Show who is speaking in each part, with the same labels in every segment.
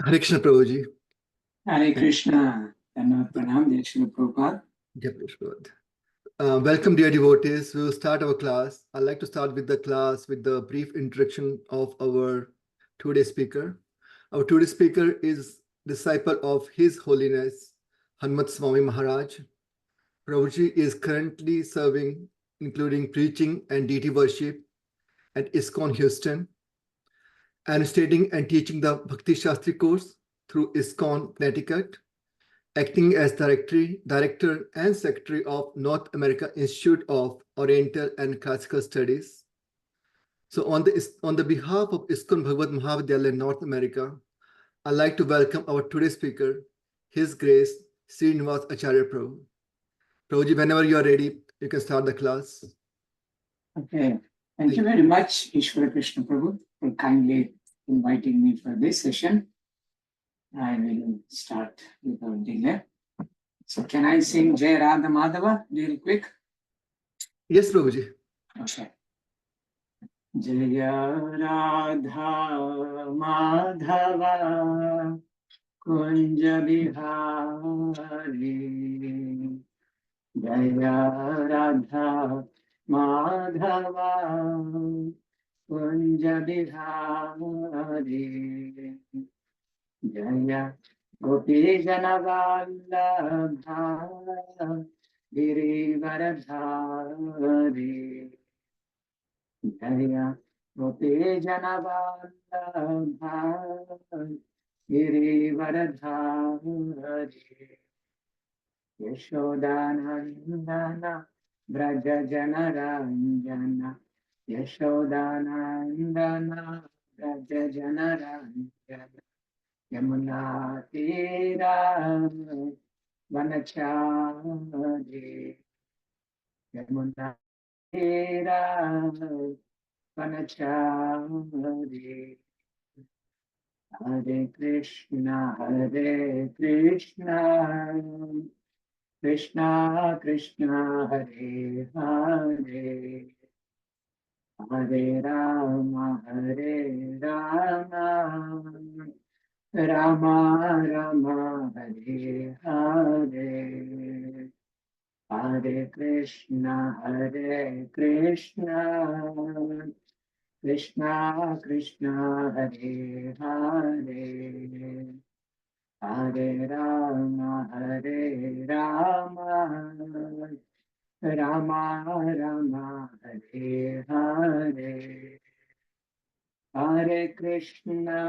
Speaker 1: Hare Krishna Prabhuji.
Speaker 2: Hare Krishna. Dhanavad Pranam, Jai Srila Prabhupada.
Speaker 1: Jai Prabhupada. Welcome, dear devotees. We will start our class. I'd like to start with the class with the brief introduction of our today's speaker. Our today's speaker is disciple of His Holiness Hanumat Swami Maharaj. Prabhuji is currently serving, including preaching and deity worship at ISKCON Houston, and studying and teaching the Bhakti Shastri course through ISKCON Connecticut, acting as director and secretary of North America Institute of Oriental and Classical Studies. So on the behalf of ISKCON Bhagavad Mahavidyalaya North America, I'd like to welcome our today's speaker, His Grace Srinivasacarya Prabhu. Prabhuji, whenever you are ready, you can start the class.
Speaker 2: Okay. Thank you very much, Ishwara Krishna Prabhu, for kindly inviting me for this session. I will start without delay. So can I sing Jai Radha Madhava real quick?
Speaker 1: Yes, Prabhuji.
Speaker 2: Okay. Jaya Radha Madhava Kunja Bihari Jaya Radha Madhava Kunja Bihari Jaya Gopi Janavallabha Girivaradhari Jaya Gopi Janavallabha Girivaradhari Yashodanandana Braja Janaranjana Yashodanandana Braja Janaranjana Yamuna Tira Vanachari Yamuna Tira Vanachari Hare Krishna Krishna Krishna Hare Hare Hare Rama Rama Rama Hare Hare Hare Krishna Krishna Krishna Hare Hare Hare Rama Rama Rama Hare Hare Hare Krishna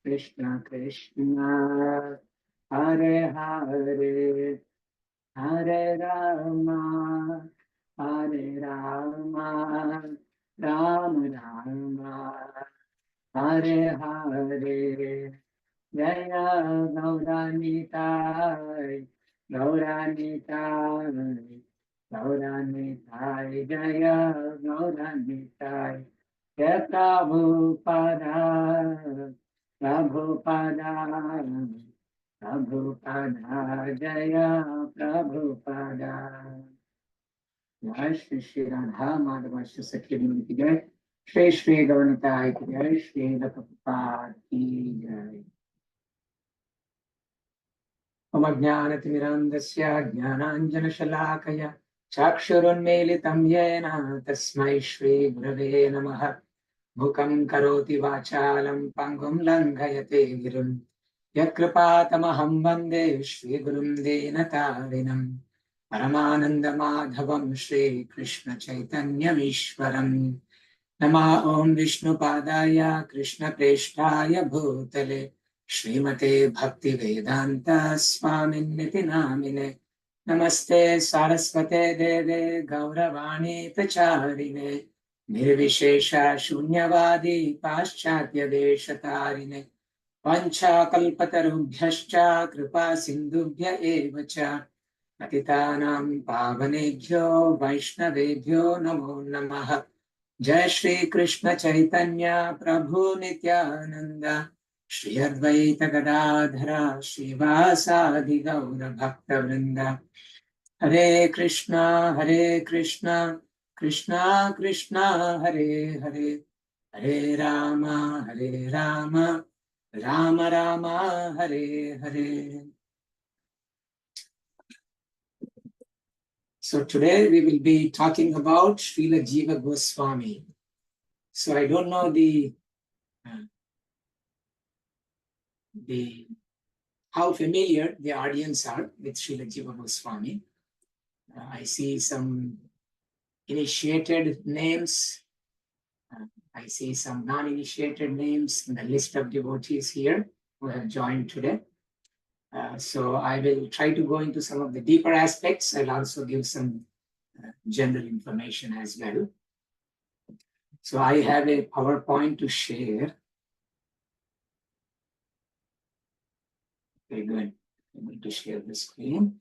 Speaker 2: Krishna Krishna Hare Hare Hare Rama Rama Rama Hare Hare Jaya Gauranitai Jaya Gauranitai Jaya Prabhupada Jaya Prabhupada Jai Shri Radha Madhava Sakhi ki Jai Shri Gauranitai ki Jai Shri Prabhupada ki Jai Om Jnanatimirandasya Jnananjanashalakaya Chakshurunmelitam Yena Tasmai Shri Gurave Namaha Bhukam Karoti Vachalam Pangum Langhayate Girum Yakrpatamaham Vande Shri Gurum Denatarinam Paramananda Madhavam Shri Krishna Chaitanya Ishwaram Nama Om Vishnu Padaya Krishna Preshtaya Bhutale Srimate Bhakti Vedanta Swaminiti Namine Namaste Saraswate Deve Gauravani Pracharine Nirvishesha Shunyavadi Paschatya Deshatarine Pancha Kalpatarubhyascha Kripa Sindhubhya Evacha Patitanam Pavanebhyo Vaishnavebhyo Namo Namaha Jai Shri Krishna Chaitanya Prabhu Nityananda Shri Advaita Gadadhara Srivasadi Gaura Bhakta Vrinda Hare Krishna Krishna Krishna Hare Hare Hare Rama, Hare Rama, Rama Rama, Hare Hare. So today we will be talking about Srila Jiva Goswami. So I don't know how familiar the audience are with Srila Jiva Goswami. I see some initiated names. I see some non-initiated names in the list of devotees here who have joined today. So I will try to go into some of the deeper aspects. I'll also give some general information as well. So I have a PowerPoint to share. Very good. I'm going to share the screen.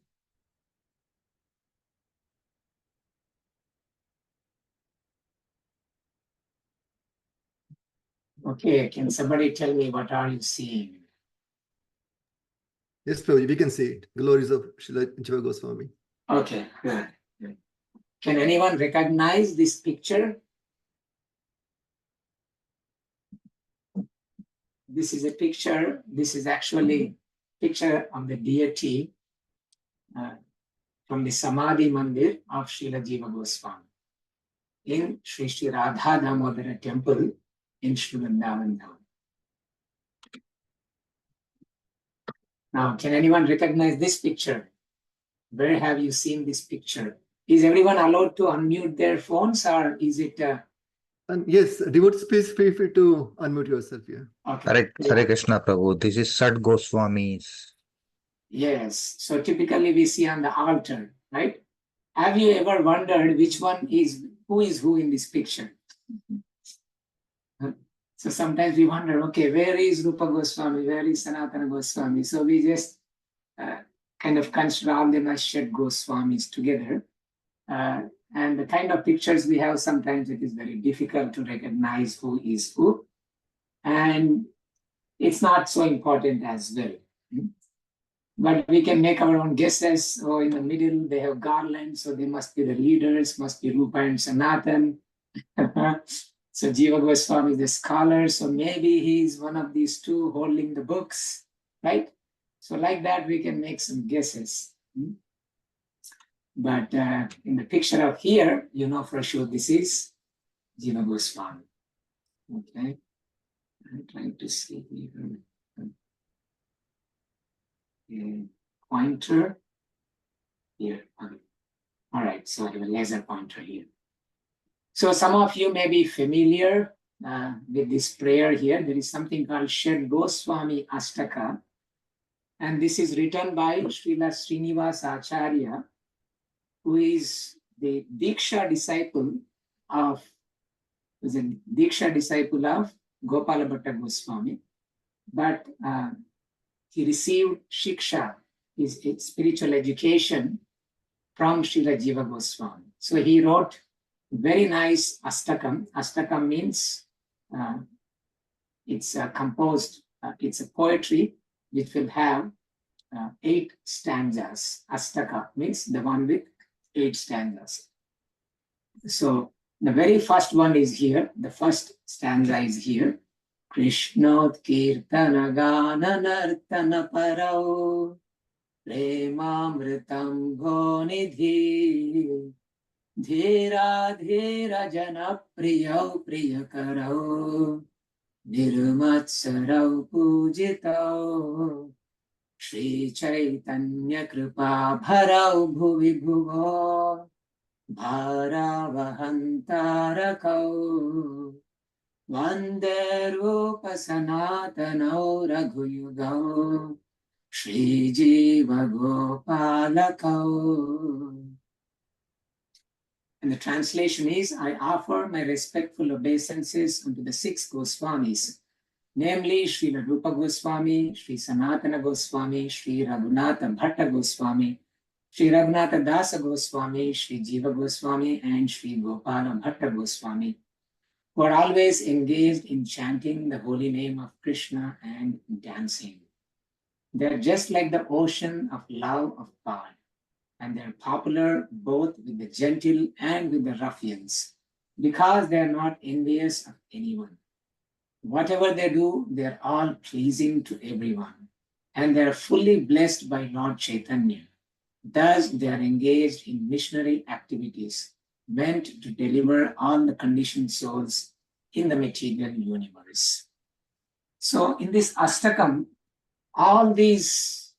Speaker 2: Okay, can somebody tell me what are you seeing?
Speaker 1: Yes, Prabhuji, we can see it. Glories of Srila Jiva Goswami.
Speaker 2: Okay, good. Can anyone recognize this picture? This is a picture. This is actually a picture of the deity from the Samadhi Mandir of Srila Jiva Goswami in Sri Sri Radha Damodara temple in Sri Vrindavan. Now, can anyone recognize this picture? Where have you seen this picture? Is everyone allowed to unmute their phones, or is it?
Speaker 1: And yes, devotees, please feel free to unmute yourself here.
Speaker 2: Okay.
Speaker 3: Hare Krishna Prabhu. This is Sat Goswami's.
Speaker 2: Yes. So typically we see on the altar, right? Have you ever wondered which one is who in this picture? So sometimes we wonder, okay, where is Rupa Goswami? Where is Sanatana Goswami? So we just kind of consider all them as Shat Goswamis together. And the kind of pictures we have, sometimes it is very difficult to recognize who is who. And it's not so important as well. But we can make our own guesses. So in the middle, they have garlands, so they must be the leaders, must be Rupa and Sanatan. So Jiva Goswami is the scholar, so maybe he's one of these two holding the books, right? So like that, we can make some guesses. But in the picture of here, you know for sure this is Jiva Goswami. Okay, I'm trying to see here. A pointer here. Okay. All right, so I have a laser pointer here. So some of you may be familiar with this prayer here. There is something called Shed Goswami Astaka. And this is written by Srila Srinivasacarya, who is the Diksha disciple of Gopala Bhatta Goswami. But he received Shiksha, his spiritual education, from Srila Jiva Goswami. So he wrote very nice Astakam. Astakam means it's composed, it's a poetry which will have 8 stanzas. Astaka means the one with 8 stanzas. So the very first one is here. The first stanza is here. Krishnot kirtana gana nartana parao premamritam bhonidhi dhira dhira jana priyau priyakarau nirmatsarau pujitau Shri Chaitanya Kripa Bharau Bhuvi Bhuvo Bharavahantarakau Vande Rupa Sanatanau Raghuyugau Shri Jiva Gopalakau. And the translation is, I offer my respectful obeisances unto the 6 Goswamis, namely Srila Rupa Goswami, Sri Sanatana Goswami, Sri Raghunatha Bhatta Goswami, Sri Raghunatha Dasa Goswami, Sri Jiva Goswami, and Sri Gopala Bhatta Goswami, who are always engaged in chanting the holy name of Krishna and dancing. They are just like the ocean of love of God, and they are popular both with the gentle and with the ruffians. because they are not envious of anyone. Whatever they do, they are all pleasing to everyone. And they are fully blessed by Lord Chaitanya. Thus, they are engaged in missionary activities meant to deliver all the conditioned souls in the material universe. So, in this Astakam, all these,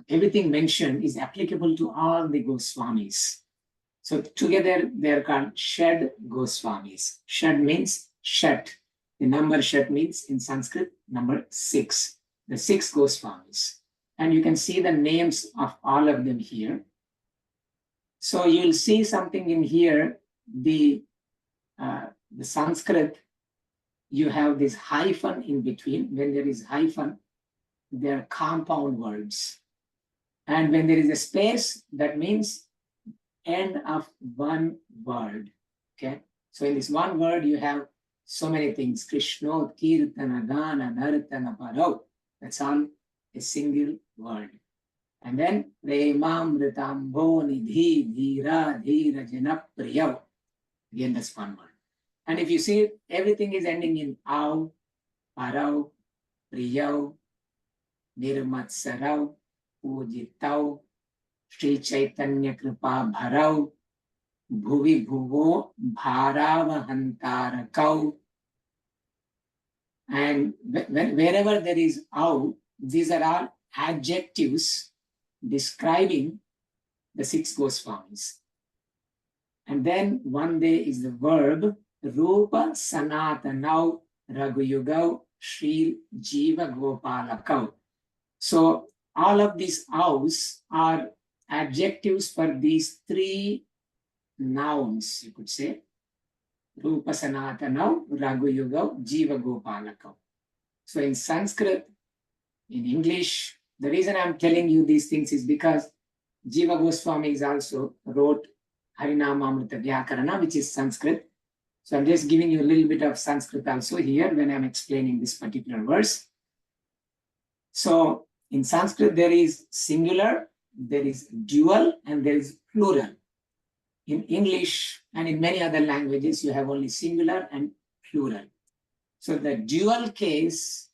Speaker 2: everything mentioned is applicable to all the Goswamis. So, together they are called Shad Goswamis. Shad means Shat. The number Shat means in Sanskrit, number 6. The 6 Goswamis. And you can see the names of all of them here. So you'll see something in here, the Sanskrit, you have this hyphen in between. When there is hyphen, there are compound words. And when there is a space, that means end of one word. Okay. So in this one word, you have so many things. Krishno, Kirtana, Gana, Nartana, Parau. That's all a single word. And then Premamritambo Nidhi Dhira Dhira Janapriyav. Again, that's one word. And if you see, everything is ending in Au, Parau, Priyav, Nirmatsarau, Ujitau, Sri Chaitanya Kripa Bharau, Bhuvi Bhuvo, Bharavahantarakau. And wherever there is Au, these are all adjectives describing the 6 Goswamis. And then one day is the verb Rupa Sanatanau Raghuyugau Sri Jiva Gopalakau. So all of these Aus are adjectives for these 3 nouns, you could say. Rupa Sanatanau Raghuyugau Jiva Gopalakau. So in Sanskrit, in English, the reason I'm telling you these things is because Jiva Goswami is also wrote Harinamamrita Vyakarana, which is Sanskrit. So I'm just giving you a little bit of Sanskrit also here when I'm explaining this particular verse. So in Sanskrit, there is singular, there is dual, and there is plural. In English and in many other languages, you have only singular and plural. So the dual case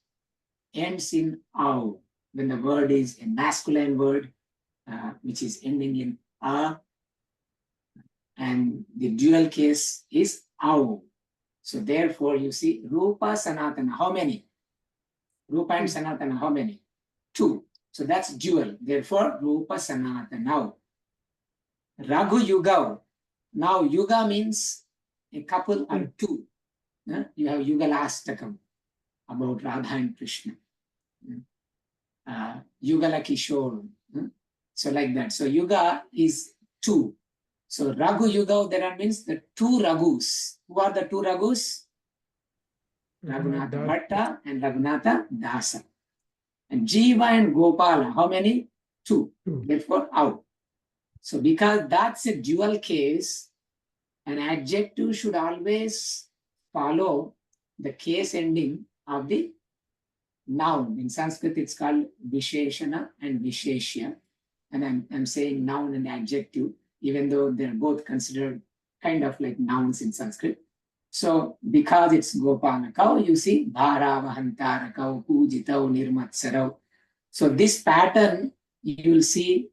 Speaker 2: ends in au, when the word is a masculine word, which is ending in a, and the dual case is au. So therefore, you see Rupa Sanatana, how many? Rupa and Sanatana, how many? 2. So that's dual. Therefore, Rupa Sanatana. Raghu Yugau. Now, Yuga means a couple or 2. You have Yugalastakam about Radha and Krishna. Yugala Kishore. So like that. So Yuga is 2. So Raghu Yuga, there means the 2 Raghus. Who are the 2 Raghus? Raghunatha Bhatta and Raghunatha Dasa. And Jiva and Gopala, how many? 2. Therefore, out. So because that's a dual case, an adjective should always follow the case ending of the noun. In Sanskrit, it's called Visheshana and Visheshya. And I'm saying noun and adjective, even though they're both considered kind of like nouns in Sanskrit. So because it's Gopalakau, you see Bharavahantarakau, Pujitau, Nirmatsarau. So this pattern you will see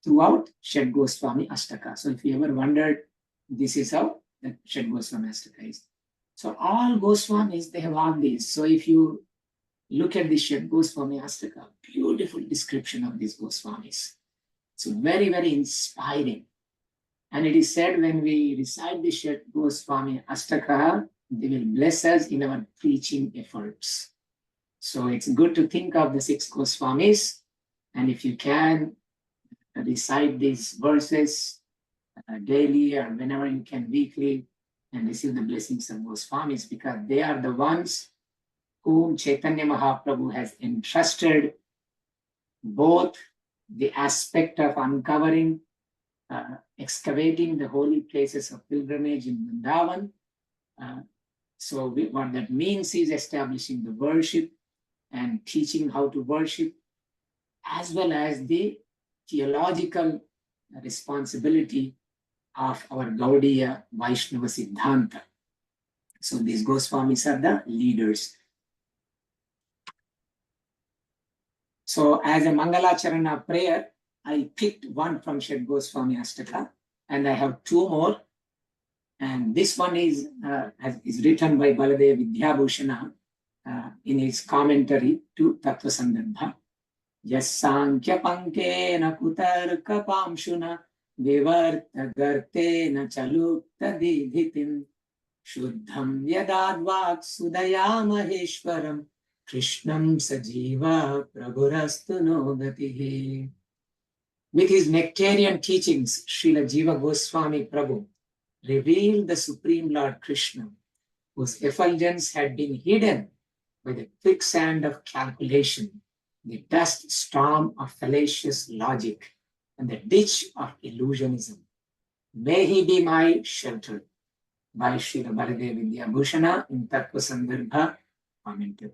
Speaker 2: throughout Shad Goswami Ashtaka. So if you ever wondered, this is how the Shad Goswami Ashtaka is. So all Goswamis, they have all these. So if you look at the Shad Goswami Ashtaka, beautiful description of these Goswamis. So very, very inspiring. And it is said when we recite the Shad Goswami Ashtaka, they will bless us in our preaching efforts. So it's good to think of the 6 Goswamis. And if you can recite these verses daily or whenever you can weekly and receive the blessings of Goswamis, because they are the ones whom Chaitanya Mahaprabhu has entrusted both the aspect of uncovering, excavating the holy places of pilgrimage in Vrindavan. What that means is establishing the worship and teaching how to worship, as well as the theological responsibility of our Gaudiya Vaishnava Siddhanta. So these Goswamis are the leaders. So as a Mangalacharana prayer, I picked one from Shed Goswami Ashtaka, and I have two more. And this one is written by Baladev Vidyabhushana in his commentary to Tattva Sandarbha. Yassankhya pankena kutarka pamshuna vivarta gartena chalukta didhitim shuddham yadadvak sudaya maheshwaram krishnam sajiva prabhurastu no gatihi. With his nectarian teachings, Srila Jiva Goswami Prabhu revealed the Supreme Lord Krishna, whose effulgence had been hidden by the quicksand of calculation, the dust storm of fallacious logic, and the ditch of illusionism. May he be my shelter. By Srila Baladev Vidyabhushana in Tattva Sandarbha commentary.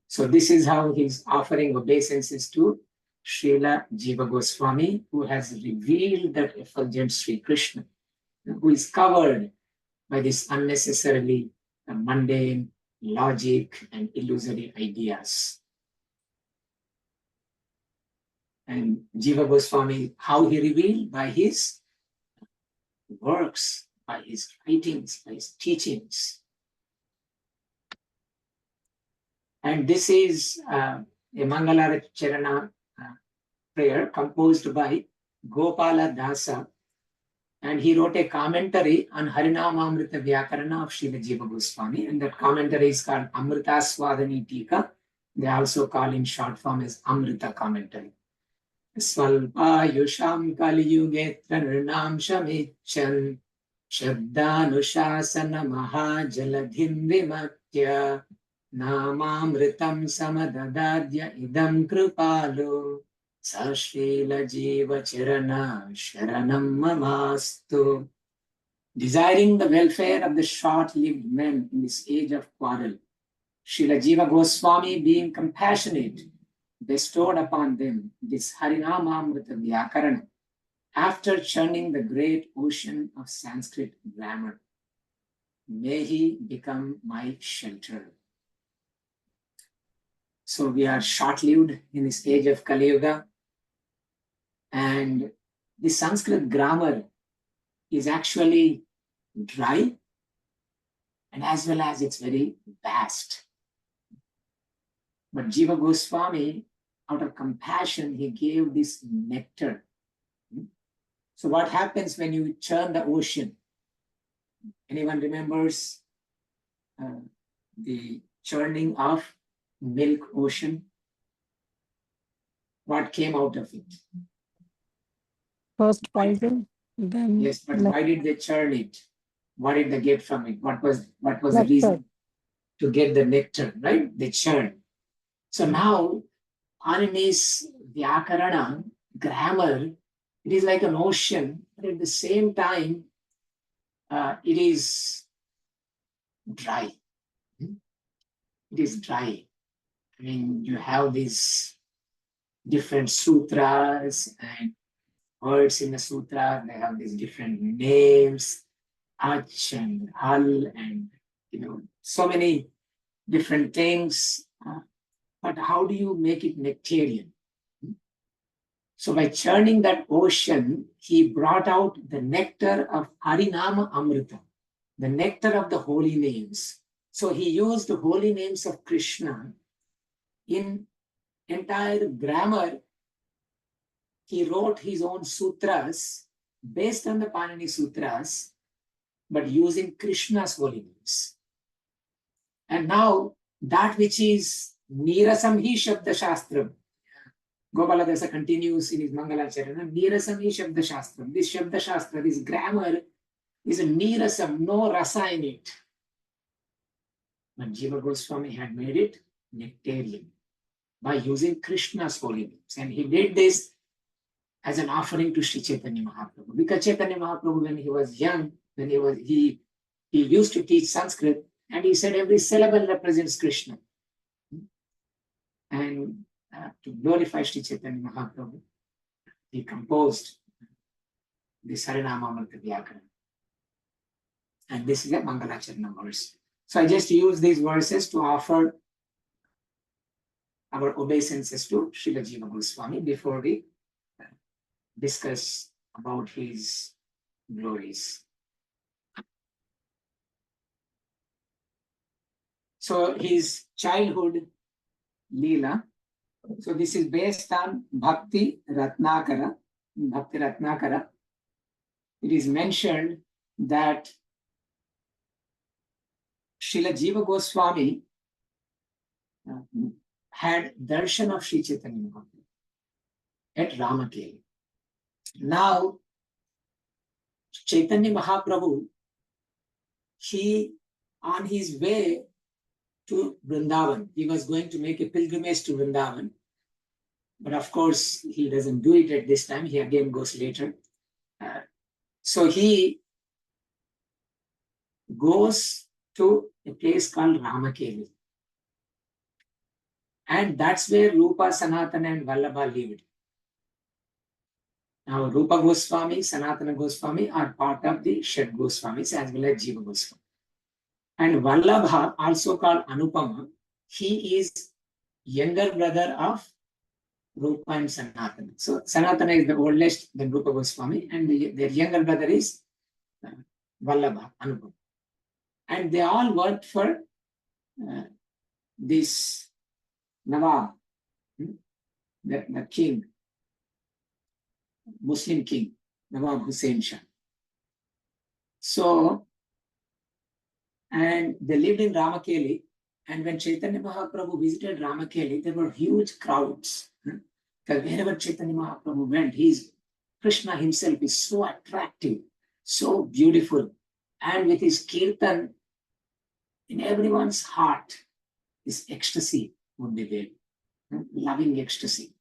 Speaker 2: So this is how he's offering obeisances to Srila Jiva Goswami, who has revealed that effulgent Sri Krishna, who is covered by this unnecessarily mundane logic and illusory ideas. And Jiva Goswami, how he revealed? By his works, by his writings, by his teachings. And this is a Mangalaracharana prayer composed by Gopala Dasa, and he wrote a commentary on Harinamamrita Vyakarana of Srila Jiva Goswami, and that commentary is called Amrita Swadhani Tika. They also call in short form as Amrita commentary. Svalpa Yusham Kali Yugetra Nirnam Shamichan Shabdanushasana Mahajaladhim Vimatya Namamritam Samadadadya Idam Kripalo Sashrila Jiva Chirana Sharanam Mamastu. Desiring the welfare of the short-lived men in this age of quarrel, Srila Jiva Goswami, being compassionate, bestowed upon them this Harinamamrita Vyakarana after churning the great ocean of Sanskrit grammar. May he become my shelter. So we are short-lived in this age of Kali Yuga, and the Sanskrit grammar is actually dry, and as well as it's very vast. But Jiva Goswami, out of compassion, he gave this nectar. So what happens when you churn the ocean? Anyone remembers the churning of milk ocean? What came out of it?
Speaker 4: First poison, then
Speaker 2: Yes, but why did they churn it? What did they get from it? What was the reason to get the nectar, right? They churn. So now, Anani's Vyakarana, grammar, it is like an ocean, but at the same time, it is dry. It is dry. I mean, you have these different sutras and words in the sutra. They have these different names, ach and hal, and so many different things. But how do you make it nectarian? So by churning that ocean, he brought out the nectar of Harinama Amrita, the nectar of the holy names. So he used the holy names of Krishna in entire grammar. He wrote his own sutras based on the Panini Sutras, but using Krishna's holy names. And now that which is Nirasam hi Shabda Shastram, Gopala Dasa continues in his Mangalacharana, Nirasam hi Shabda Shastram. This Shabda Shastra, this grammar is a Nirasam, no rasa in it. But Jiva Goswami had made it nectarian by using Krishna's holy names. And he did this as an offering to Sri Chaitanya Mahaprabhu. Because Chaitanya Mahaprabhu, when he was young, he used to teach Sanskrit, and he said every syllable represents Krishna. And to glorify Sri Chaitanya Mahaprabhu, he composed the Saranamamrita Vyakara. And this is a Mangalacharana verse. So I just use these verses to offer our obeisances to Srila Jiva Goswami before we discuss about his glories. So his childhood Leela. So this is based on Bhakti Ratnakara. In Bhakti Ratnakara, it is mentioned that Srila Jiva Goswami had darshan of Sri Chaitanya Mahaprabhu at Ramakeli. Now, Chaitanya Mahaprabhu, he, on his way to Vrindavan, he was going to make a pilgrimage to Vrindavan. But of course, he doesn't do it at this time. He again goes later. So he goes to a place called Ramakeli. And that's where Rupa, Sanatana, and Vallabha lived. Now, Rupa Goswami, Sanatana Goswami are part of the Shed Goswamis as well as Jiva Goswami. And Vallabha, also called Anupama, he is younger brother of Rupa and Sanatana. So Sanatana is the oldest, then Rupa Goswami, and their younger brother is Vallabha, Anupama. And they all worked for this Nawab, the king, Muslim king, Nawab Hussain Shah. So, and they lived in Ramakeli. And when Chaitanya Mahaprabhu visited Ramakeli, there were huge crowds. Because wherever Chaitanya Mahaprabhu went, Krishna himself is so attractive, so beautiful. And with his kirtan, in everyone's heart, this ecstasy would be there, loving ecstasy.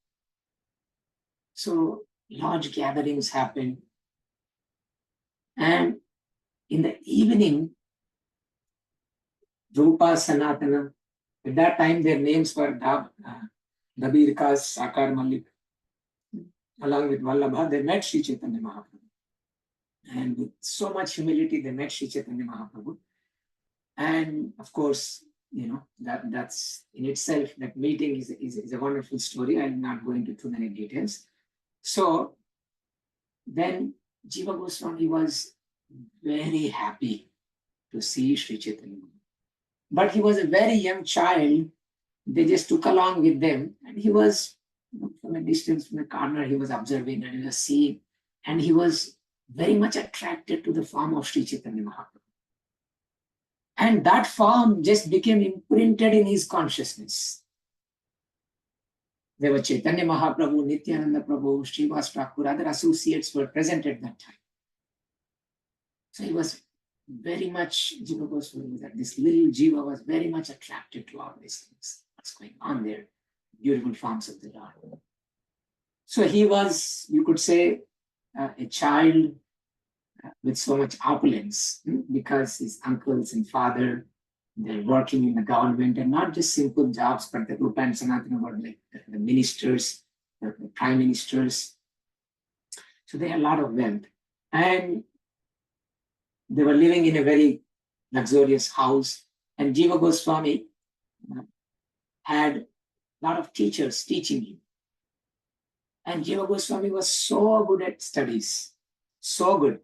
Speaker 2: So large gatherings happened. And in the evening, Rupa, Sanatana, at that time their names were Dabir Kas, Sakar Malik, along with Vallabha, they met Sri Chaitanya Mahaprabhu. And with so much humility, they met Sri Chaitanya Mahaprabhu. And of course, that's in itself, that meeting is a wonderful story. I'm not going into too many details. So then Jiva Goswami was very happy to see Sri Chaitanya. But he was a very young child. They just took along with them. And he was, from a distance, from a corner, he was observing and he was seeing. And he was very much attracted to the form of Sri Chaitanya Mahaprabhu. And that form just became imprinted in his consciousness. There were Chaitanya Mahaprabhu, Nityananda Prabhu, Srivas Thakur, other associates were present at that time. So he was very much, Jiva Goswami, that this little Jiva was very much attracted to all these things. What's going on there? Beautiful forms of the Lord. So he was, you could say, a child with so much opulence, because his uncles and father, they're working in the government, and not just simple jobs, but the Rupa and Sanatana were like the ministers, the prime ministers. So they had a lot of wealth. And they were living in a very luxurious house. And Jiva Goswami had a lot of teachers teaching him. And Jiva Goswami was so good at studies, so good.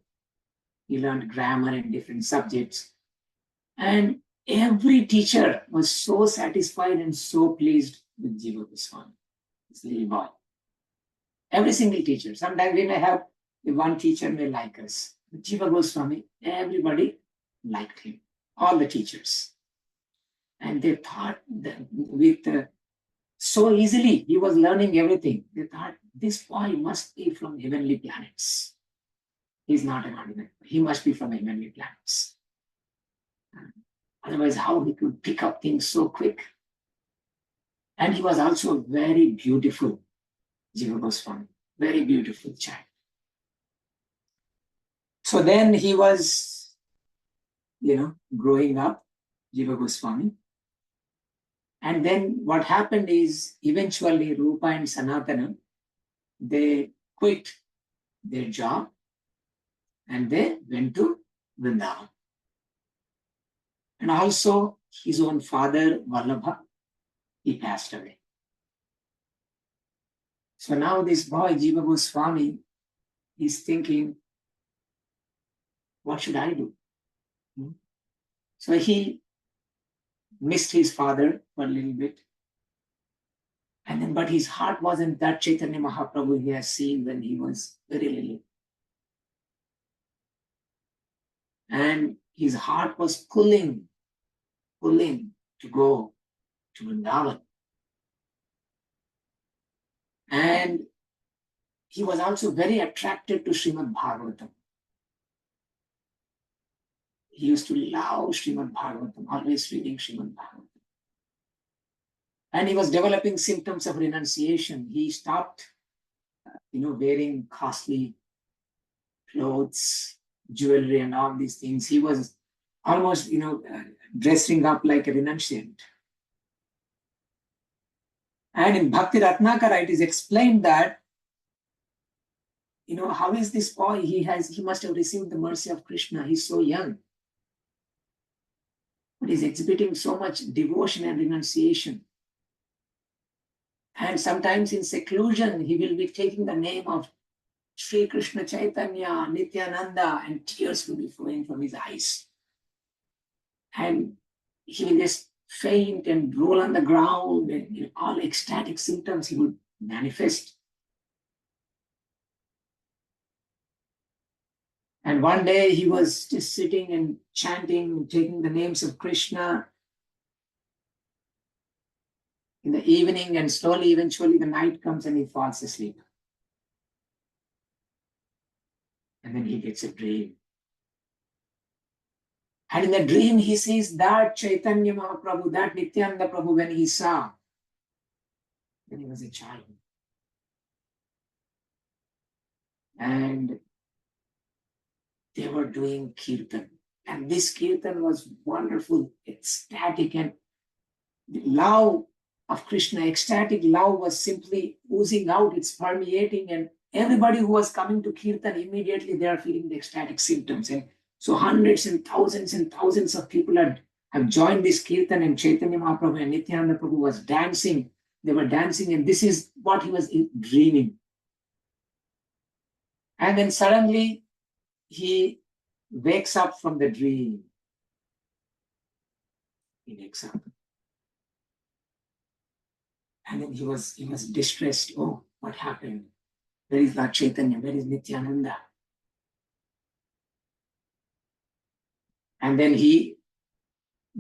Speaker 2: He learned grammar and different subjects. And every teacher was so satisfied and so pleased with Jiva Goswami, this little boy. Every single teacher. Sometimes we may have one teacher may like us. But Jiva Goswami, everybody liked him, all the teachers. And they thought that so easily, he was learning everything. They thought, this boy must be from heavenly planets. He's not an ordinary. He must be from heavenly planets. Otherwise, how he could pick up things so quick? And he was also very beautiful, Jiva Goswami, very beautiful child. So then he was, growing up, Jiva Goswami. And then what happened is, eventually Rupa and Sanatana, they quit their job and they went to Vrindavan. And also his own father, Vallabha, he passed away. So now this boy, Jiva Goswami, is thinking, what should I do? So he missed his father for a little bit. And then, but his heart wasn't that Chaitanya Mahaprabhu he has seen when he was very little. And his heart was pulling to go to Vrindavan. And he was also very attracted to Srimad Bhagavatam. He used to love Srimad Bhagavatam, always reading Srimad Bhagavatam. And he was developing symptoms of renunciation. He stopped, wearing costly clothes, jewelry, and all these things. He was almost, dressing up like a renunciant. And in Bhakti Ratnakara, it is explained that, how is this boy? He must have received the mercy of Krishna. He's so young. But he's exhibiting so much devotion and renunciation. And sometimes in seclusion, he will be taking the name of Sri Krishna Chaitanya, Nityananda, and tears will be flowing from his eyes. And he will just faint and roll on the ground, and all ecstatic symptoms he would manifest. And one day he was just sitting and chanting, taking the names of Krishna in the evening, and slowly, eventually, the night comes and he falls asleep. And then he gets a dream. And in the dream, he sees that Chaitanya Mahaprabhu, that Nityananda Prabhu, when he saw, when he was a child. And they were doing kirtan. And this kirtan was wonderful, ecstatic, and the love of Krishna, ecstatic love was simply oozing out, it's permeating, and everybody who was coming to kirtan, immediately they are feeling the ecstatic symptoms. And so hundreds and thousands of people have joined this kirtan, and Chaitanya Mahaprabhu and Nityananda Prabhu was dancing. They were dancing, and this is what he was dreaming. And then suddenly he wakes up from the dream. He wakes up. And then he was distressed. Oh, what happened? Where is Lord Chaitanya? Where is Nityananda? And then he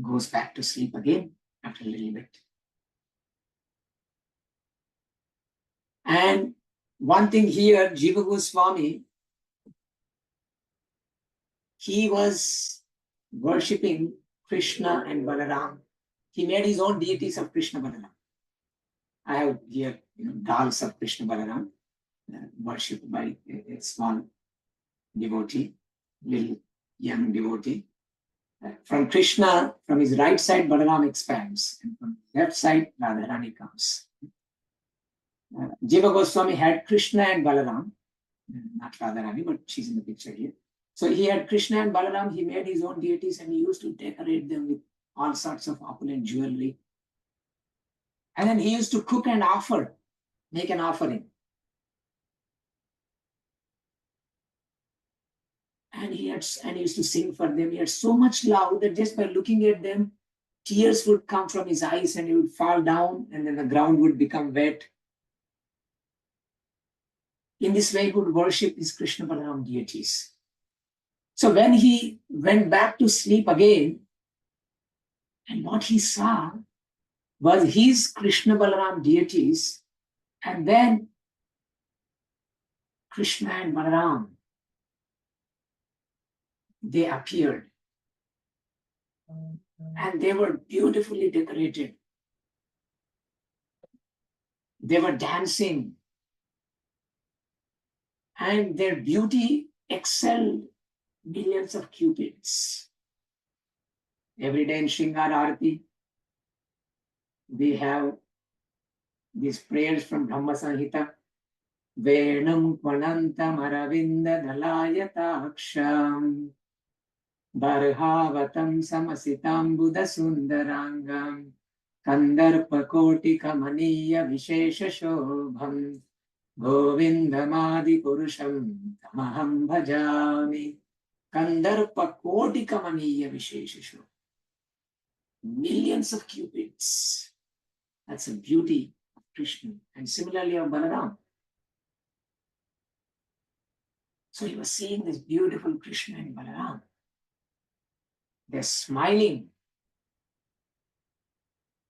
Speaker 2: goes back to sleep again after a little bit. And one thing here, Jiva Goswami, he was worshipping Krishna and Balaram. He made his own deities of Krishna Balaram. I have here, dolls of Krishna Balaram, worshipped by a small devotee, little young devotee. From Krishna, from his right side, Balaram expands, and from his left side, Radharani comes. Jiva Goswami had Krishna and Balaram, not Radharani, but she's in the picture here. So he had Krishna and Balaram, he made his own deities, and he used to decorate them with all sorts of opulent jewelry. And then he used to cook and offer, make an offering. And he used to sing for them. He had so much love that just by looking at them, tears would come from his eyes and he would fall down, and then the ground would become wet. In this way, he would worship his Krishna Balaram deities. So when he went back to sleep again, and what he saw was his Krishna Balaram deities, and then Krishna and Balaram, they appeared. And they were beautifully decorated. They were dancing. And their beauty excelled millions of cupids. Every day in Shringar Arati, we have these prayers from Brahma Samhita. Venam Kvanantam Aravinda Dalayataksam Barhavatam Samasitam Buddha Sundarangam Kandarpakoti Kamaniya Vishesha Shobham Govindamadi Purusham Tamaham Bhajami Kandarpakoti Kamaniya Vishesha Shobham. Millions of cupids. That's a beauty of Krishna. And similarly of Balaram. So he was seeing this beautiful Krishna and Balaram. They're smiling.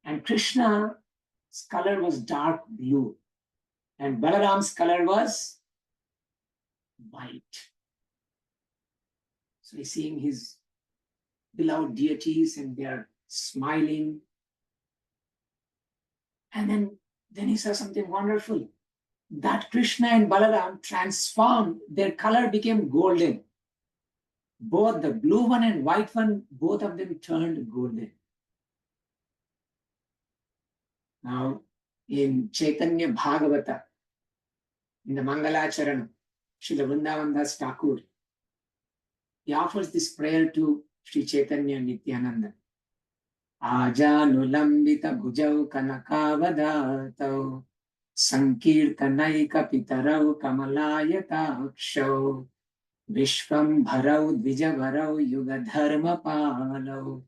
Speaker 2: And Krishna's color was dark blue. And Balaram's color was white. So he's seeing his beloved deities and they're smiling. And then he saw something wonderful. That Krishna and Balaram transformed, their color became golden. Both the blue one and white one, both of them turned golden. Now, in Chaitanya Bhagavata, in the Mangalacharanam, Srila Vrindavan Das Thakur, he offers this prayer to Sri Chaitanya Nityananda. Ajanulambita bhujau kanakavadatau sankirtanaika pitarau kamalayatakshav Vishvam bharau dvijavarau yugadharma palau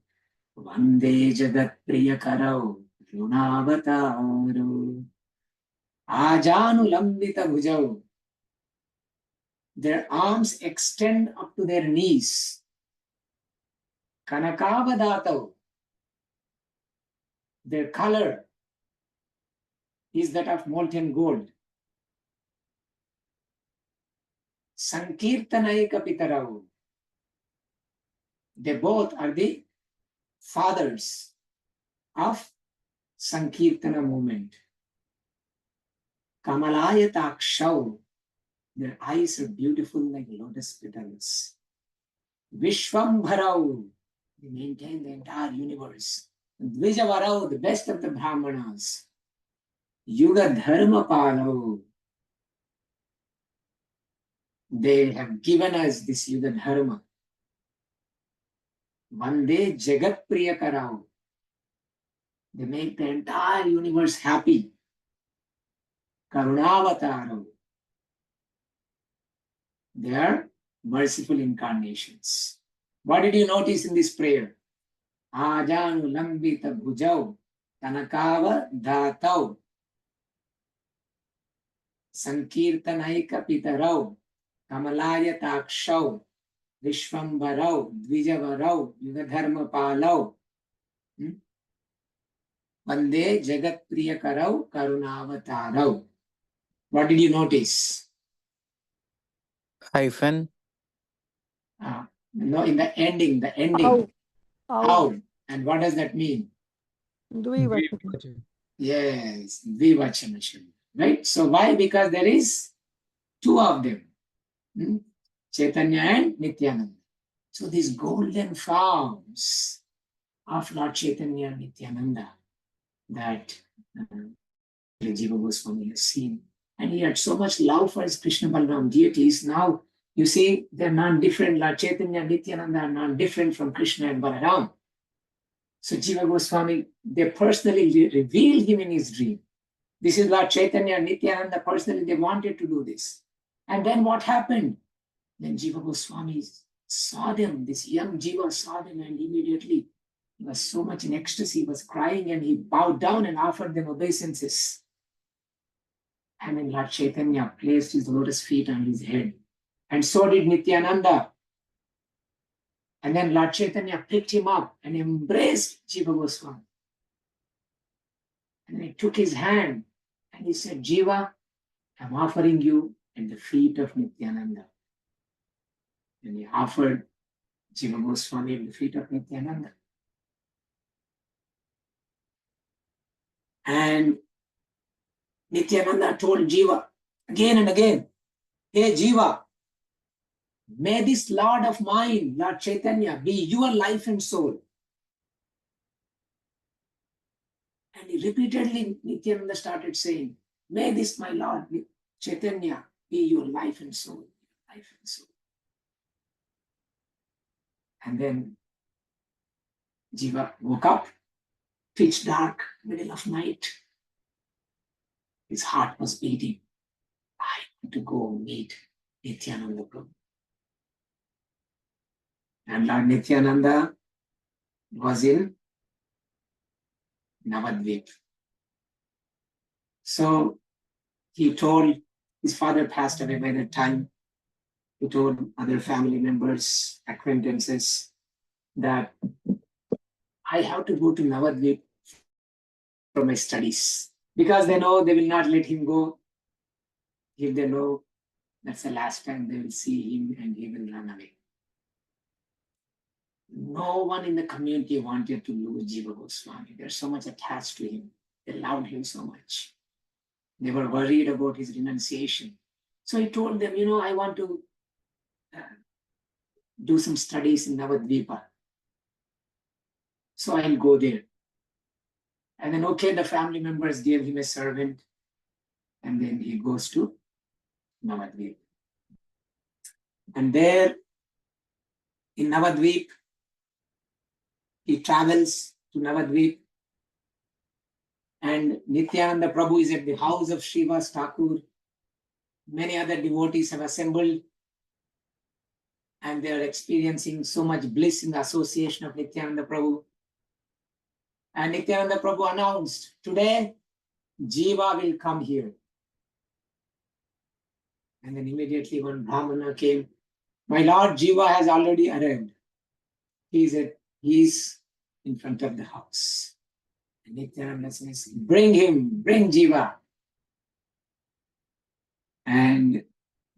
Speaker 2: Vande jagat priyakarau runavataru Ajanulambita bhujau. Their arms extend up to their knees. Kanakavadatau. Their color is that of molten gold. Sankirtanaika pitarau. They both are the fathers of Sankirtana movement. Kamalayatakshav. Their eyes are beautiful like lotus petals. Vishvam bharau. They maintain the entire universe. Dvijavarau, the best of the Brahmanas. Yuga dharma palau. They have given us this Yuga dharma. Vande jagat priyakarau. They make the entire universe happy. Karunavatarau. They are merciful incarnations. What did you notice in this prayer? Ajanu lambita bhujau tanakava dhatau sankirtanaika pitarau kamalaya takshau vishvambarau dvijavarau yugadharma palau vande jagat priyakarau karunavatarau. What did you notice?
Speaker 4: Hyphen.
Speaker 2: No, in the ending. How? And what does that mean?
Speaker 5: Dvivachana.
Speaker 2: Yes, Dvivachana. Right? So why? Because there is two of them. Chaitanya and Nityananda. So these golden forms of Lord Chaitanya and Nityananda that Jiva Goswami has seen. And he had so much love for his Krishna Balaram deities. Now, you see, they're non-different. Lord Chaitanya and Nityananda are non-different from Krishna and Balaram. So Jiva Goswami, they personally revealed him in his dream. This is Lord Chaitanya and Nityananda personally, they wanted to do this. And then what happened? Then Jiva Goswami saw them, this young Jiva saw them, and immediately he was so much in ecstasy, he was crying, and he bowed down and offered them obeisances. And then Lord Chaitanya placed his lotus feet on his head. And so did Nityananda. And then Lord Chaitanya picked him up and embraced Jiva Goswami. And he took his hand and he said, Jiva, I'm offering you at the feet of Nityananda. And he offered Jiva Goswami at the feet of Nityananda. And Nityananda told Jiva again and again, hey Jiva, may this Lord of mine, Lord Chaitanya, be your life and soul. And he repeatedly, Nityananda started saying, may this my Lord Chaitanya, be your life and soul, life and soul. And then Jiva woke up, pitch dark, middle of night. His heart was beating. I want to go meet Nityananda Prabhu. And Lord Nityananda was in Navadvip. So he told, his father passed away by that time. He told other family members, acquaintances, that I have to go to Navadvip for my studies. Because they know they will not let him go. If they know that's the last time they will see him and he will run away. No one in the community wanted to lose Jiva Goswami. They're so much attached to him. They loved him so much. They were worried about his renunciation. So he told them, I want to do some studies in Navadvipa. So I'll go there. And then, the family members gave him a servant. And then he goes to Navadvip. And there in Navadvip, he travels to Navadvip. And Nityananda Prabhu is at the house of Srivas Thakur. Many other devotees have assembled. And they are experiencing so much bliss in the association of Nityananda Prabhu. And Nityananda Prabhu announced, today, Jiva will come here. And then immediately one Brahmana came, my Lord Jiva has already arrived. He is in front of the house. And Nityananda says, bring him, bring Jiva. And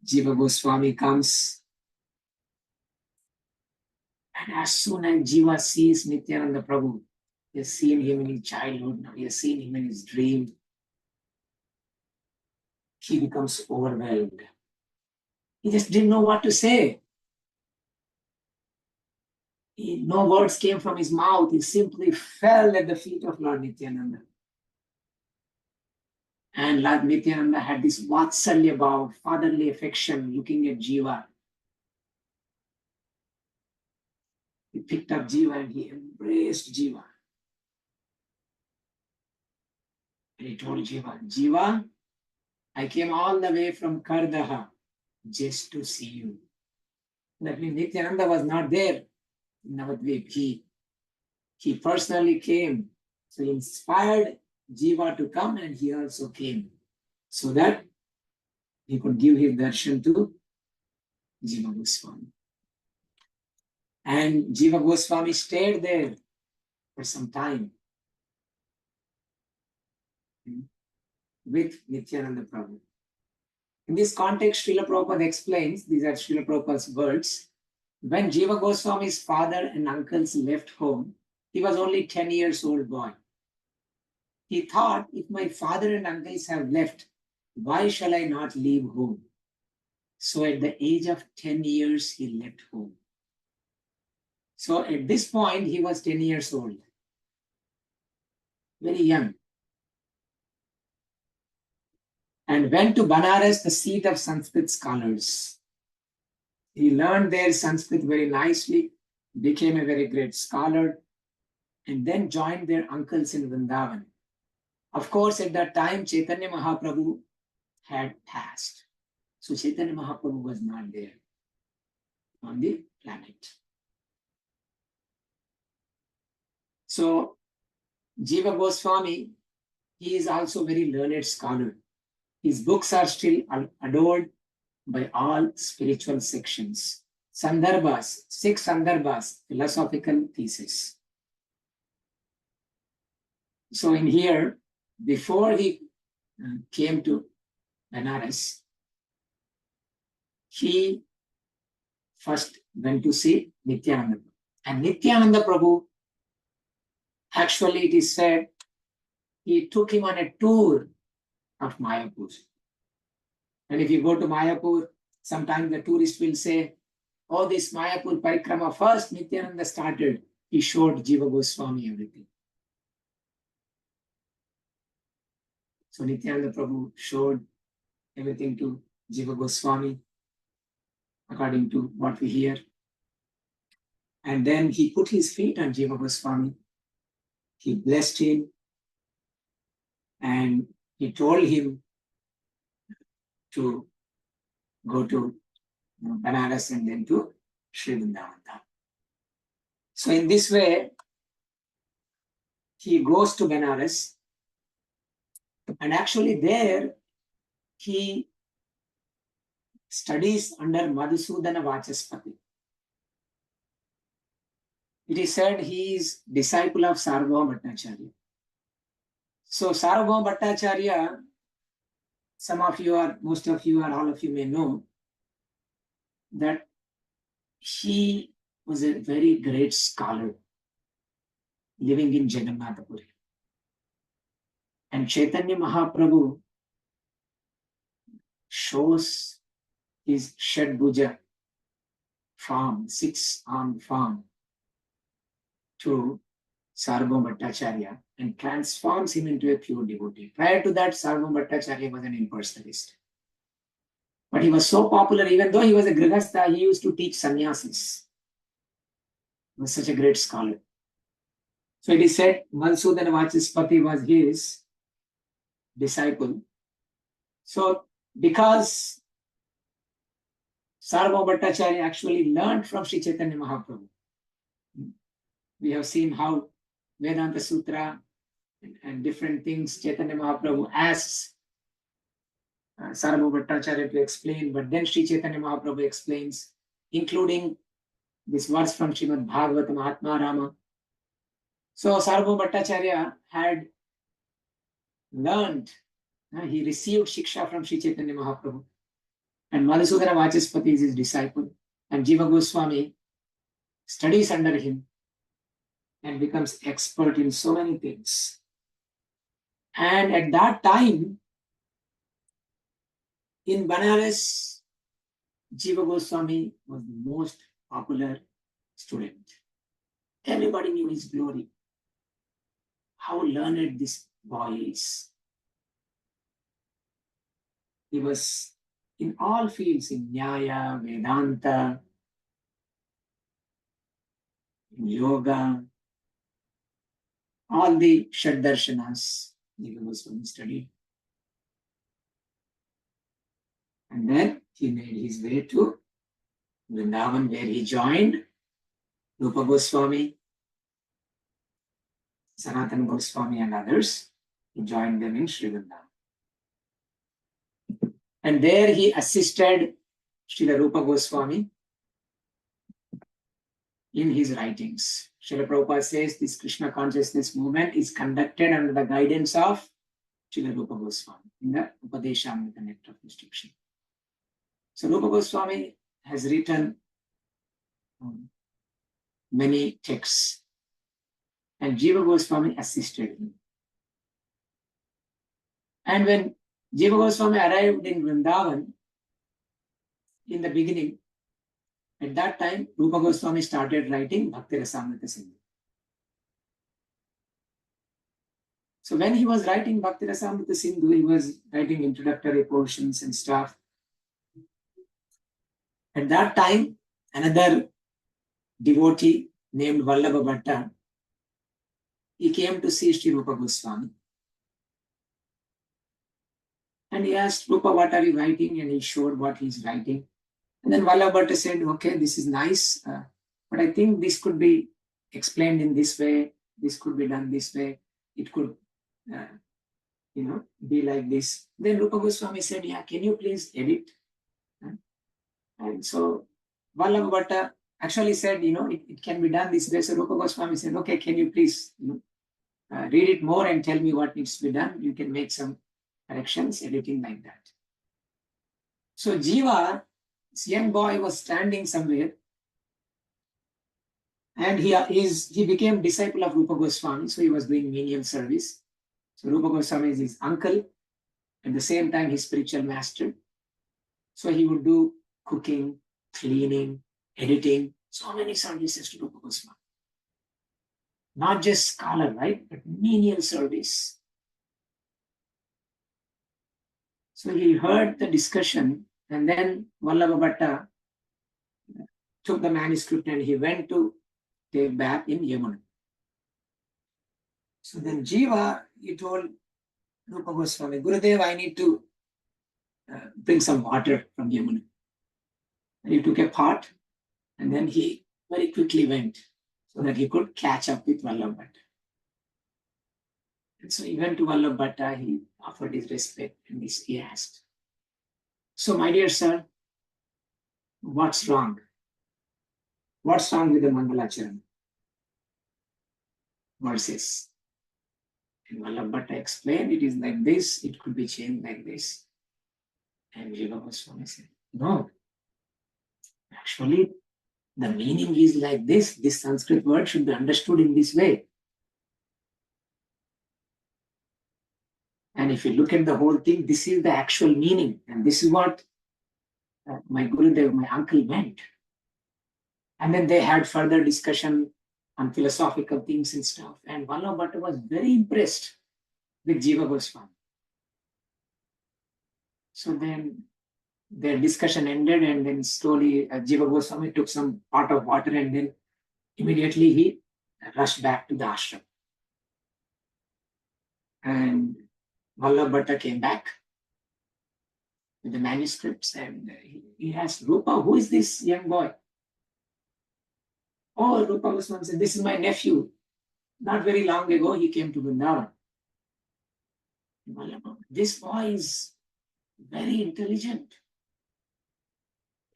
Speaker 2: Jiva Goswami comes. And as soon as Jiva sees Nityananda Prabhu, he has seen him in his childhood, now he has seen him in his dream, he becomes overwhelmed. He just didn't know what to say. No words came from his mouth. He simply fell at the feet of Lord Nityananda. And Lord Nityananda had this vatsalya bhav, fatherly affection, looking at Jiva. He picked up Jiva and he embraced Jiva. And he told Jiva, Jiva, I came all the way from Kardaha just to see you. That means Nityananda was not there in Navadvip. He personally came. So he inspired Jiva to come and he also came. So that he could give his darshan to Jiva Goswami. And Jiva Goswami stayed there for some time with Nityananda Prabhu. In this context, Srila Prabhupada explains, these are Srila Prabhupada's words, when Jiva Goswami's father and uncles left home, he was only 10 years old boy. He thought, if my father and uncles have left, why shall I not leave home? So at the age of 10 years, he left home. So at this point, he was 10 years old. Very young. And went to Banaras, the seat of Sanskrit scholars. He learned there Sanskrit very nicely, became a very great scholar, and then joined their uncles in Vrindavan. Of course, at that time, Chaitanya Mahaprabhu had passed. So Chaitanya Mahaprabhu was not there on the planet. So Jiva Goswami, he is also a very learned scholar. His books are still adored by all spiritual sections. Sandarbhas, 6 Sandarbhas, philosophical thesis. So in here, before he came to Banaras, he first went to see Nityananda. And Nityananda Prabhu, actually it is said, he took him on a tour of Mayapur. And if you go to Mayapur, sometimes the tourist will say, oh, this Mayapur Parikrama, first Nityananda started. He showed Jiva Goswami everything. So Nityananda Prabhu showed everything to Jiva Goswami, according to what we hear. And then he put his feet on Jiva Goswami. He blessed him and he told him to go to Banaras and then to Sri Vrindavan. So in this way, he goes to Banaras, and actually there he studies under Madhusudana Vachaspati. It is said he is disciple of Sarvabhauma Bhattacharya. So Sarvabhauma Bhattacharya, some of you or most of you or all of you may know that he was a very great scholar living in Jagannathapuri. And Chaitanya Mahaprabhu shows his Shadbhuja form, 6-armed form, to Sarvabhauma Bhattacharya and transforms him into a pure devotee. Prior to that, Sarvabhauma Bhattacharya was an impersonalist. But he was so popular, even though he was a Grihastha, he used to teach sannyasis. He was such a great scholar. So it is said Madhusudana Vachaspati was his disciple. So because Sarvabhauma Bhattacharya actually learned from Sri Chaitanya Mahaprabhu, we have seen how Vedanta Sutra and different things Chaitanya Mahaprabhu asks Sarvabhauma Bhattacharya to explain, but then Sri Chaitanya Mahaprabhu explains, including this verse from Srimad Bhagavatam, Atma Rama. So Sarvabhauma Bhattacharya had learned, he received Shiksha from Sri Chaitanya Mahaprabhu, and Madhusudana Vachaspati is his disciple, and Jiva Goswami studies under him and becomes expert in so many things. And at that time, in Banaras, Jiva Goswami was the most popular student. Everybody knew his glory, how learned this boy is. He was in all fields, in Nyaya, Vedanta, in Yoga, all the Shaddarshanas, Jiva Goswami studied. And then he made his way to Vrindavan, where he joined Rupa Goswami, Sanatana Goswami, and others. He joined them in Sri Vrindavan. And there he assisted Srila Rupa Goswami in his writings. Srila Prabhupada says this Krishna consciousness movement is conducted under the guidance of Srila Rupa Goswami in the Upadeshamrita Nectar of Instruction. So Rupa Goswami has written many texts, and Jiva Goswami assisted him. And when Jiva Goswami arrived in Vrindavan, in the beginning, at that time, Rupa Goswami started writing Bhakti Rasamrita Sindhu. So when he was writing Bhakti Rasamrita Sindhu, he was writing introductory portions and stuff. At that time, another devotee named Vallabha Bhatta, he came to see Sri Rupa Goswami. And he asked Rupa, what are you writing? And he showed what he's writing. And then Vallabha Bhatta said, okay, this is nice, but I think this could be explained in this way. This could be done this way. It could, be like this. Then Rupa Goswami said, yeah, can you please edit? And so Vallabha Bhatta actually said, it can be done this way. So Rupa Goswami said, okay, can you please read it more and tell me what needs to be done? You can make some corrections, editing like that. So Jiva, this young boy, was standing somewhere, and he became disciple of Rupa Goswami, so he was doing menial service. So Rupa Goswami is his uncle, at the same time his spiritual master. So he would do cooking, cleaning, editing, so many services to Rupa Goswami. Not just scholar, right, but menial service. So he heard the discussion, and then Vallabha Bhatta took the manuscript and he went to take bath in Yamuna. So then Jiva, he told Rupa Goswami, Gurudev, I need to bring some water from Yamuna. And he took a pot and then he very quickly went so that he could catch up with Vallabha Bhatta. And so he went to Vallabha Bhatta, he offered his respect and he asked, so my dear sir, what's wrong? What's wrong with the Mangalacharan verses? And Vallabha Bhatta explained, it is like this, it could be changed like this. And Jiva Goswami said, no, actually, the meaning is like this. This Sanskrit word should be understood in this way. And if you look at the whole thing, this is the actual meaning. And this is what my Gurudev, my uncle meant. And then they had further discussion on philosophical things and stuff. And Vallabha Bhatta was very impressed with Jiva Goswami. So then their discussion ended, and then slowly Jiva Goswami took some pot of water, and then immediately he rushed back to the ashram. And Vallabha Bhatta came back with the manuscripts, and he asked Rupa, who is this young boy? Oh, Rupa Goswami said, this is my nephew. Not very long ago, he came to Vrindavan. This boy is very intelligent,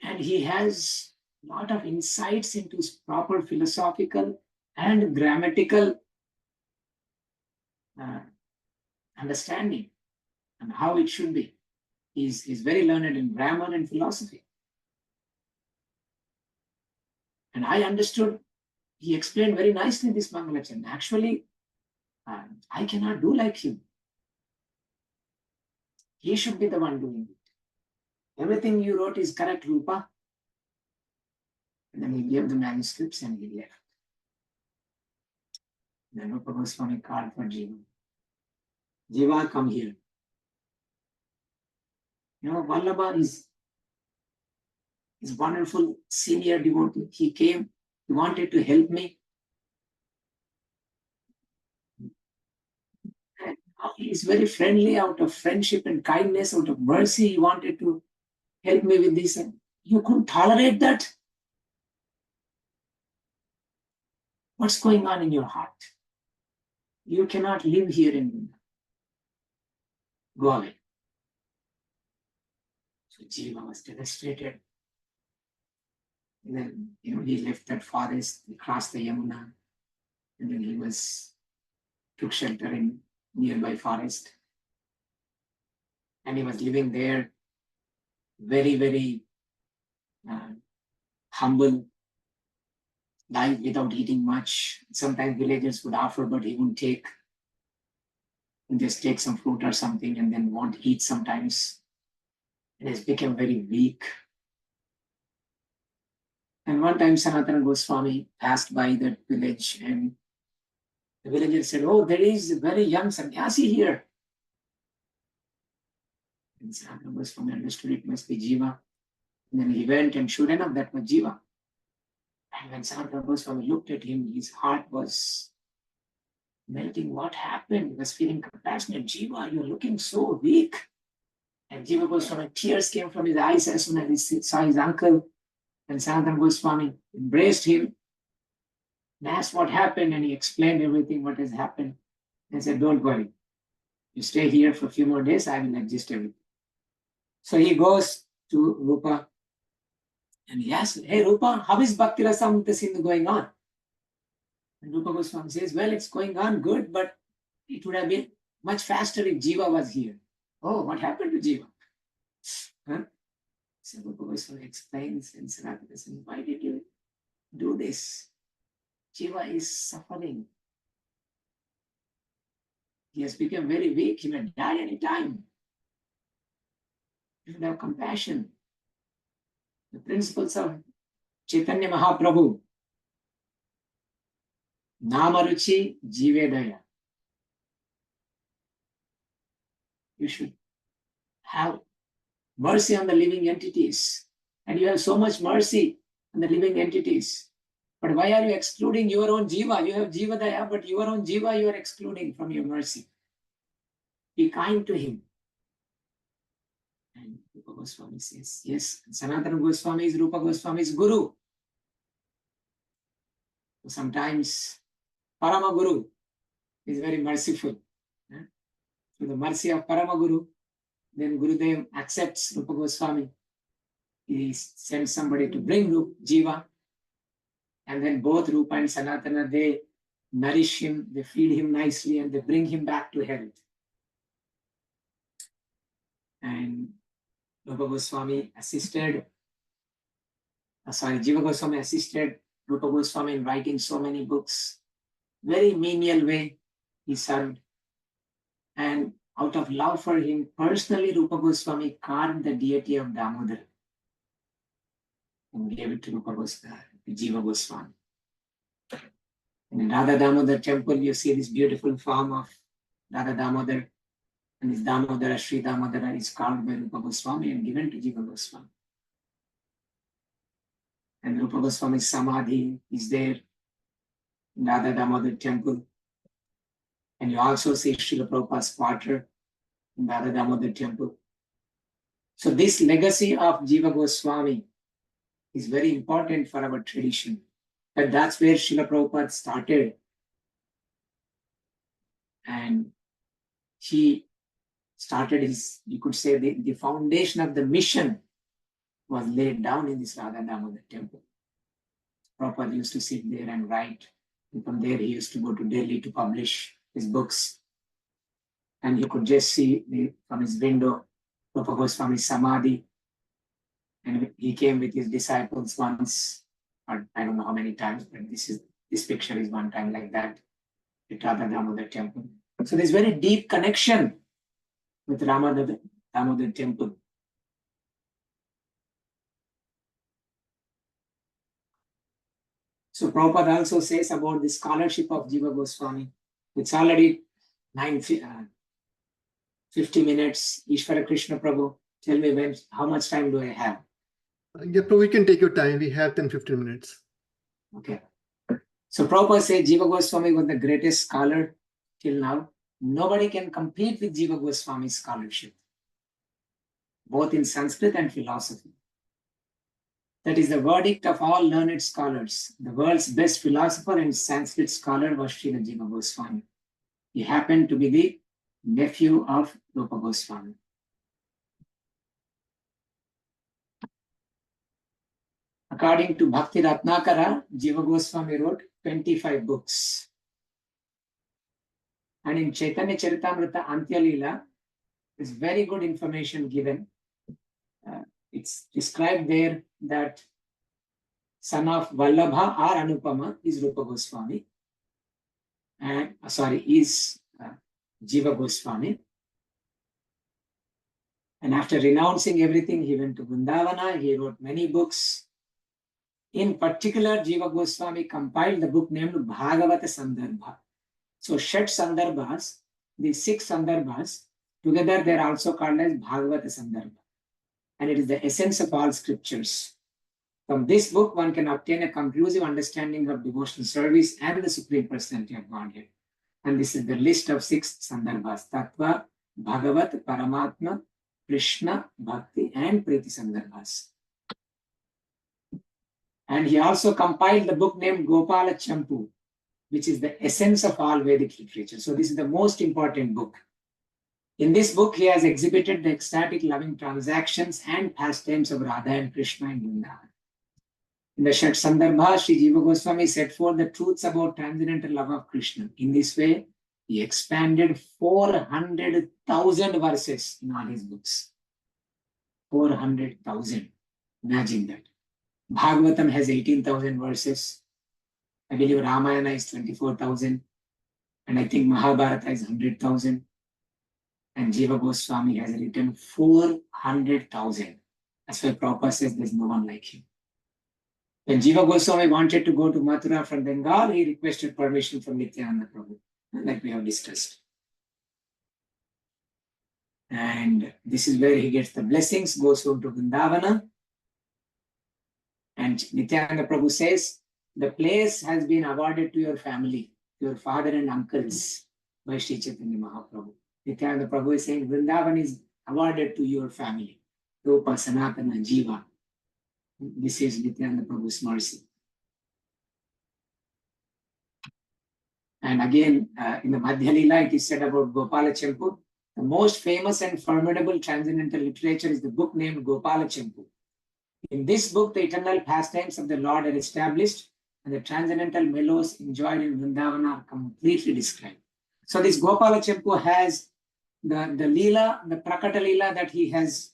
Speaker 2: and he has a lot of insights into proper philosophical and grammatical understanding and how it should be. He's very learned in grammar and philosophy. And I understood, he explained very nicely this Mangalachan. Actually, I cannot do like him. He should be the one doing it. Everything you wrote is correct, Rupa. And then he gave the manuscripts and he left. Then Rupa Goswami called for Jiva. Jiva, come here. You know, Vallabha is wonderful senior devotee. He came, he wanted to help me. And he is very friendly out of friendship and kindness, out of mercy. He wanted to help me with this. And you couldn't tolerate that? What's going on in your heart? You cannot live here in Vrindavan. Go away. So Jiva was devastated. And then, he left that forest, he crossed the Yamuna, and then he took shelter in nearby forest. And he was living there, very, very humble life without eating much. Sometimes villagers would offer, but he wouldn't take. He'd just take some fruit or something and then won't eat sometimes. And has become very weak. And one time Sanatana Goswami passed by that village, and the villager said, oh, there is a very young sannyasi here. And Sanatana Goswami understood it must be Jiva. And then he went, and sure enough, that was Jiva. And when Sanatana Goswami looked at him, his heart was melting. What happened? He was feeling compassionate. Jiva, you're looking so weak. And Jiva Goswami, tears came from his eyes as soon as he saw his uncle. And Sanatana Goswami embraced him and asked what happened, and he explained everything what has happened. And said, don't worry. You stay here for a few more days, I will adjust everything. So he goes to Rupa and he asks, hey Rupa, how is Bhakti Rasamrita Sindhu going on? And Rupa Goswami says, well, it's going on good, but it would have been much faster if Jiva was here. Oh, what happened to Jiva? Huh? So Rupa Goswami explains and Sanatana says, why did you do this? Jiva is suffering. He has become very weak. He may die any time. You should have compassion. The principles of Chaitanya Mahaprabhu, Namaruchi Jivedaya. You should have mercy on the living entities. And you have so much mercy on the living entities. But why are you excluding your own Jiva? You have Jiva Daya, but your own Jiva you are excluding from your mercy. Be kind to him. And Rupa Goswami says, yes, Sanatana Goswami is Rupa Goswami's Guru. So sometimes Parama Guru is very merciful. Through the mercy of Parama Guru, then Gurudev accepts Rupa Goswami. He sends somebody to bring Jiva. And then both Rupa and Sanatana, they nourish him, they feed him nicely, and they bring him back to health. And Rupa Goswami assisted, Jiva Goswami assisted Rupa Goswami in writing so many books. Very menial way he served. And out of love for him, personally Rupa Goswami carved the deity of Damodar and gave it to Jiva Goswami. In Radha Damodar temple, you see this beautiful form of Radha Damodar, and this Damodara, Sri Damodara is carved by Rupa Goswami and given to Jiva Goswami. And Rupa Goswami's Samadhi is there in Radha Damodar temple. And you also see Srila Prabhupada's quarter in Radha Damodar temple. So this legacy of Jiva Goswami is very important for our tradition. But that's where Srila Prabhupada started. And he started his, you could say, the foundation of the mission was laid down in this Radha Damodar temple. Prabhupada used to sit there and write. And from there, he used to go to Delhi to publish his books. And you could just see from his window, Rupa Goswami's Samadhi. And he came with his disciples once, or I don't know how many times, but this picture is one time like that at Radha Damodar temple. So there's very deep connection with Radha Damodar temple. So Prabhupada also says about the scholarship of Jiva Goswami. It's already 50 minutes. Ishvara Krishna Prabhu, tell me how much time do I have?
Speaker 1: Yeah, but we can take your time. We have 10-15 minutes.
Speaker 2: Okay. So Prabhupada said Jiva Goswami was the greatest scholar till now. Nobody can compete with Jiva Goswami's scholarship, both in Sanskrit and philosophy. That is the verdict of all learned scholars. The world's best philosopher and Sanskrit scholar was Srila Jiva Goswami. He happened to be the nephew of Rupa Goswami. According to Bhakti Ratnakara, Jiva Goswami wrote 25 books. And in Chaitanya Charitamrita Antya Leela, there's very good information given. It's described there that son of Vallabha or Anupama is Rupa Goswami. And is Jiva Goswami. And after renouncing everything, he went to Vrindavan. He wrote many books. In particular, Jiva Goswami compiled the book named Bhagavata Sandarbha. So, Shat Sandarbhas, these 6 Sandarbhas, together they are also called as Bhagavata Sandarbha. And it is the essence of all scriptures. From this book, one can obtain a conclusive understanding of devotional service and the Supreme Personality of Godhead. And this is the list of 6 Sandarbhas: Tattva, Bhagavat, Paramatma, Krishna, Bhakti, and Priti Sandarbhas. And he also compiled the book named Gopala Champu, which is the essence of all Vedic literature. So this is the most important book. In this book, he has exhibited the ecstatic loving transactions and pastimes of Radha and Krishna in Vrindavan. In the Shat Sandarbha, Sri Jiva Goswami set forth the truths about transcendental love of Krishna. In this way, he expanded 400,000 verses in all his books. 400,000. Imagine that. Bhagavatam has 18,000 verses. I believe Ramayana is 24,000. And I think Mahabharata is 100,000. And Jiva Goswami has written 400,000. That's why Prabhupada says there's no one like him. When Jiva Goswami wanted to go to Mathura from Bengal, he requested permission from Nityananda Prabhu, like we have discussed. And this is where he gets the blessings, goes home to Vrindavana. And Nityananda Prabhu says, the place has been awarded to your family, your father and uncles, by Sri Chaitanya Mahaprabhu. Nityananda Prabhu is saying, Vrindavan is awarded to your family, Rupa, Sanatana, Jiva. This is Nityananda Prabhu's mercy. And again, in the Madhya Lila, it is said about Gopala Champu, the most famous and formidable transcendental literature is the book named Gopala Champu. In this book, the eternal pastimes of the Lord are established and the transcendental mellows enjoyed in Vrindavan are completely described. So this Gopala Champu has the Leela, the Prakata Leela that he has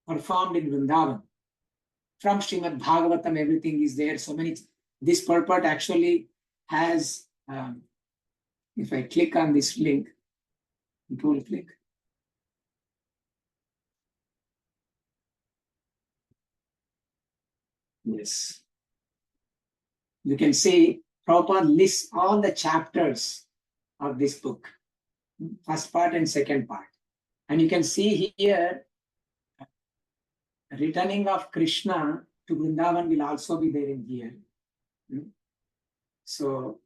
Speaker 2: performed in Vrindavan. From Srimad Bhagavatam, everything is there. So many, this purport actually has, if I click on this link, control click. Yes. You can see Prabhupada lists all the chapters of this book, first part and second part. And you can see here, returning of Krishna to Vrindavan will also be there in here. So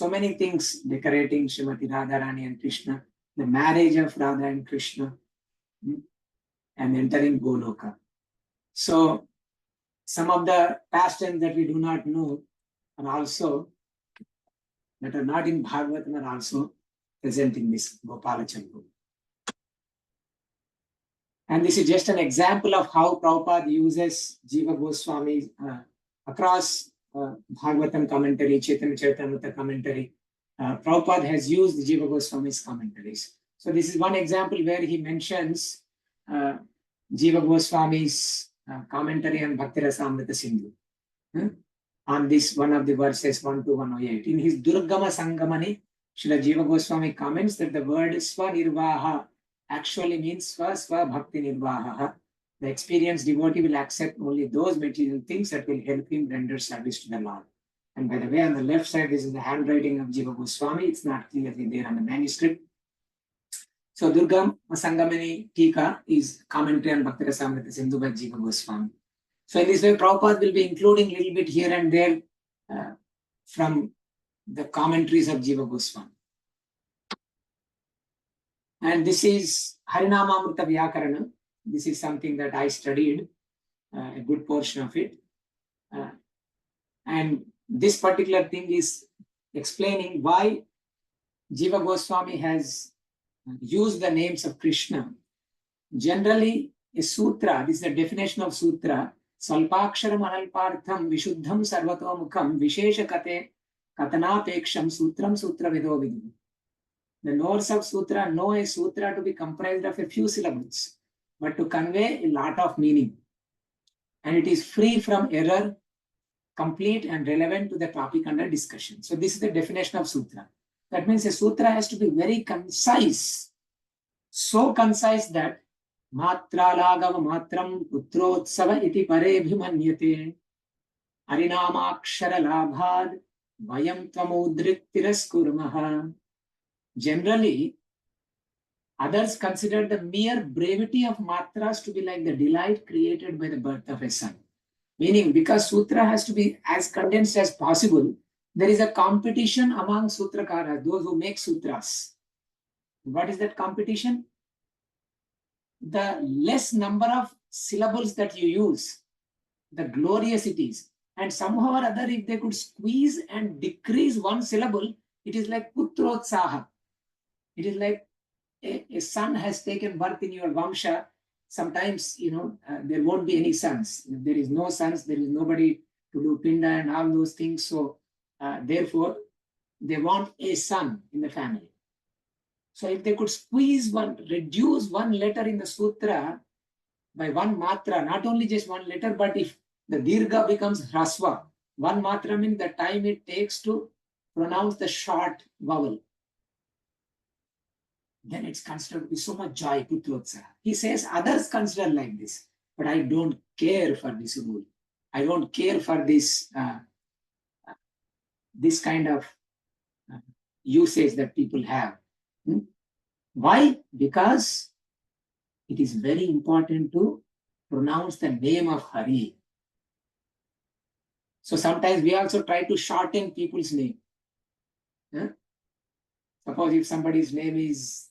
Speaker 2: many things decorating Srimati Radharani and Krishna, the marriage of Radha and Krishna, and entering Goloka. So some of the pastimes that we do not know are also, that are not in Bhagavatam, are also present in this Gopala Champu. And this is just an example of how Prabhupada uses Jiva Goswami across Bhagavatam commentary, Chaitanya Charitamrita commentary. Prabhupada has used Jiva Goswami's commentaries. So this is one example where he mentions Jiva Goswami's commentary on Bhakti Rasamrita Sindhu. On this, one of the verses 1 to 108. In his Durgama Sangamani, Srila Jiva Goswami comments that the word Swanirvaha actually means Swa Bhakti Nirvaha. The experienced devotee will accept only those material things that will help him render service to the Lord. And by the way, on the left side, this is the handwriting of Jiva Goswami. It's not clearly there on the manuscript. So Durgam Sangamani Tika is commentary on Bhakti Rasamrita Sindhu by Jiva Goswami. So in this way, Prabhupada will be including a little bit here and there from the commentaries of Jiva Goswami. And this is Harinamamrita Vyakarana. This is something that I studied, a good portion of it. And this particular thing is explaining why Jiva Goswami has used the names of Krishna. Generally, a sutra, this is the definition of sutra, Salpaksharam Analpartham Vishuddham Sarvatomukam Vishesha Kate Katanapeksham Sutram Sutra Vido Vidu. The knowers of sutra know a sutra to be comprised of a few syllables, but to convey a lot of meaning. And it is free from error, complete and relevant to the topic under discussion. So this is the definition of sutra. That means a sutra has to be very concise, so concise that Matra lagava matram putrotsava iti parebhimanyate Arinamakshara labhad vayam tvamudrit tiraskurmaha. Generally, others consider the mere brevity of matras to be like the delight created by the birth of a son. Meaning, because sutra has to be as condensed as possible, there is a competition among sutrakaras, those who make sutras. What is that competition? The less number of syllables that you use, the glorious it is. And somehow or other, if they could squeeze and decrease one syllable, it is like putrotsaha. It is like a son has taken birth in your vamsha. Sometimes, there won't be any sons. If there is no sons, there is nobody to do pinda and all those things. So, therefore, they want a son in the family. So if they could reduce one letter in the sutra by one matra, not only just one letter, but if the dirgha becomes hrasva, one matra means the time it takes to pronounce the short vowel, then it's considered to be so much joy, putrotsaha. He says others consider like this, but I don't care for this rule. I don't care for this, this kind of usage that people have. Why? Because it is very important to pronounce the name of Hari. So sometimes we also try to shorten people's name. Suppose if somebody's name is,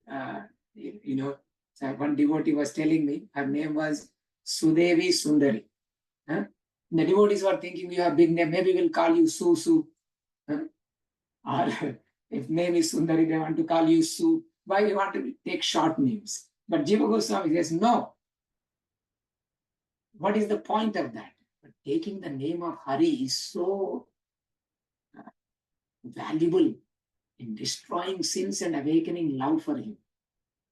Speaker 2: so one devotee was telling me, her name was Sudevi Sundari. The devotees were thinking, you have a big name, maybe we'll call you Su. Or if name is Sundari, they want to call you Su. Why you want to take short names? But Jiva Goswami says, no. What is the point of that? Taking the name of Hari is so valuable in destroying sins and awakening love for him.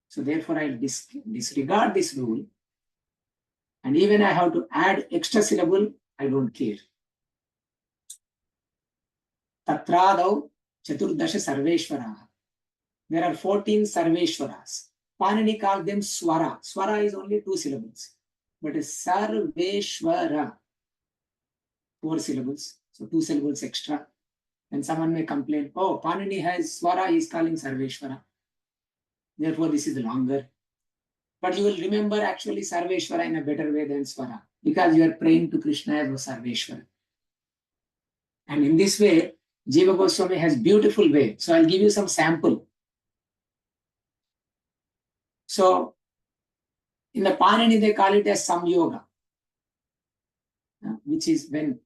Speaker 2: So therefore, I'll disregard this rule. And even I have to add extra syllable, I don't care. Tatradau Chaturdasha Sarveshwara. There are 14 Sarveshwaras. Panini called them Swara. Swara is only 2 syllables. But Sarveshwara, 4 syllables. So 2 syllables extra. And someone may complain, oh, Panini has Swara, he is calling Sarveshwara. Therefore, this is longer. But you will remember actually Sarveshwara in a better way than Swara. Because you are praying to Krishna as Sarveshwara. And in this way, Jiva Goswami has beautiful way. So I'll give you some sample. So in the Panini, they call it as Samyoga, which is when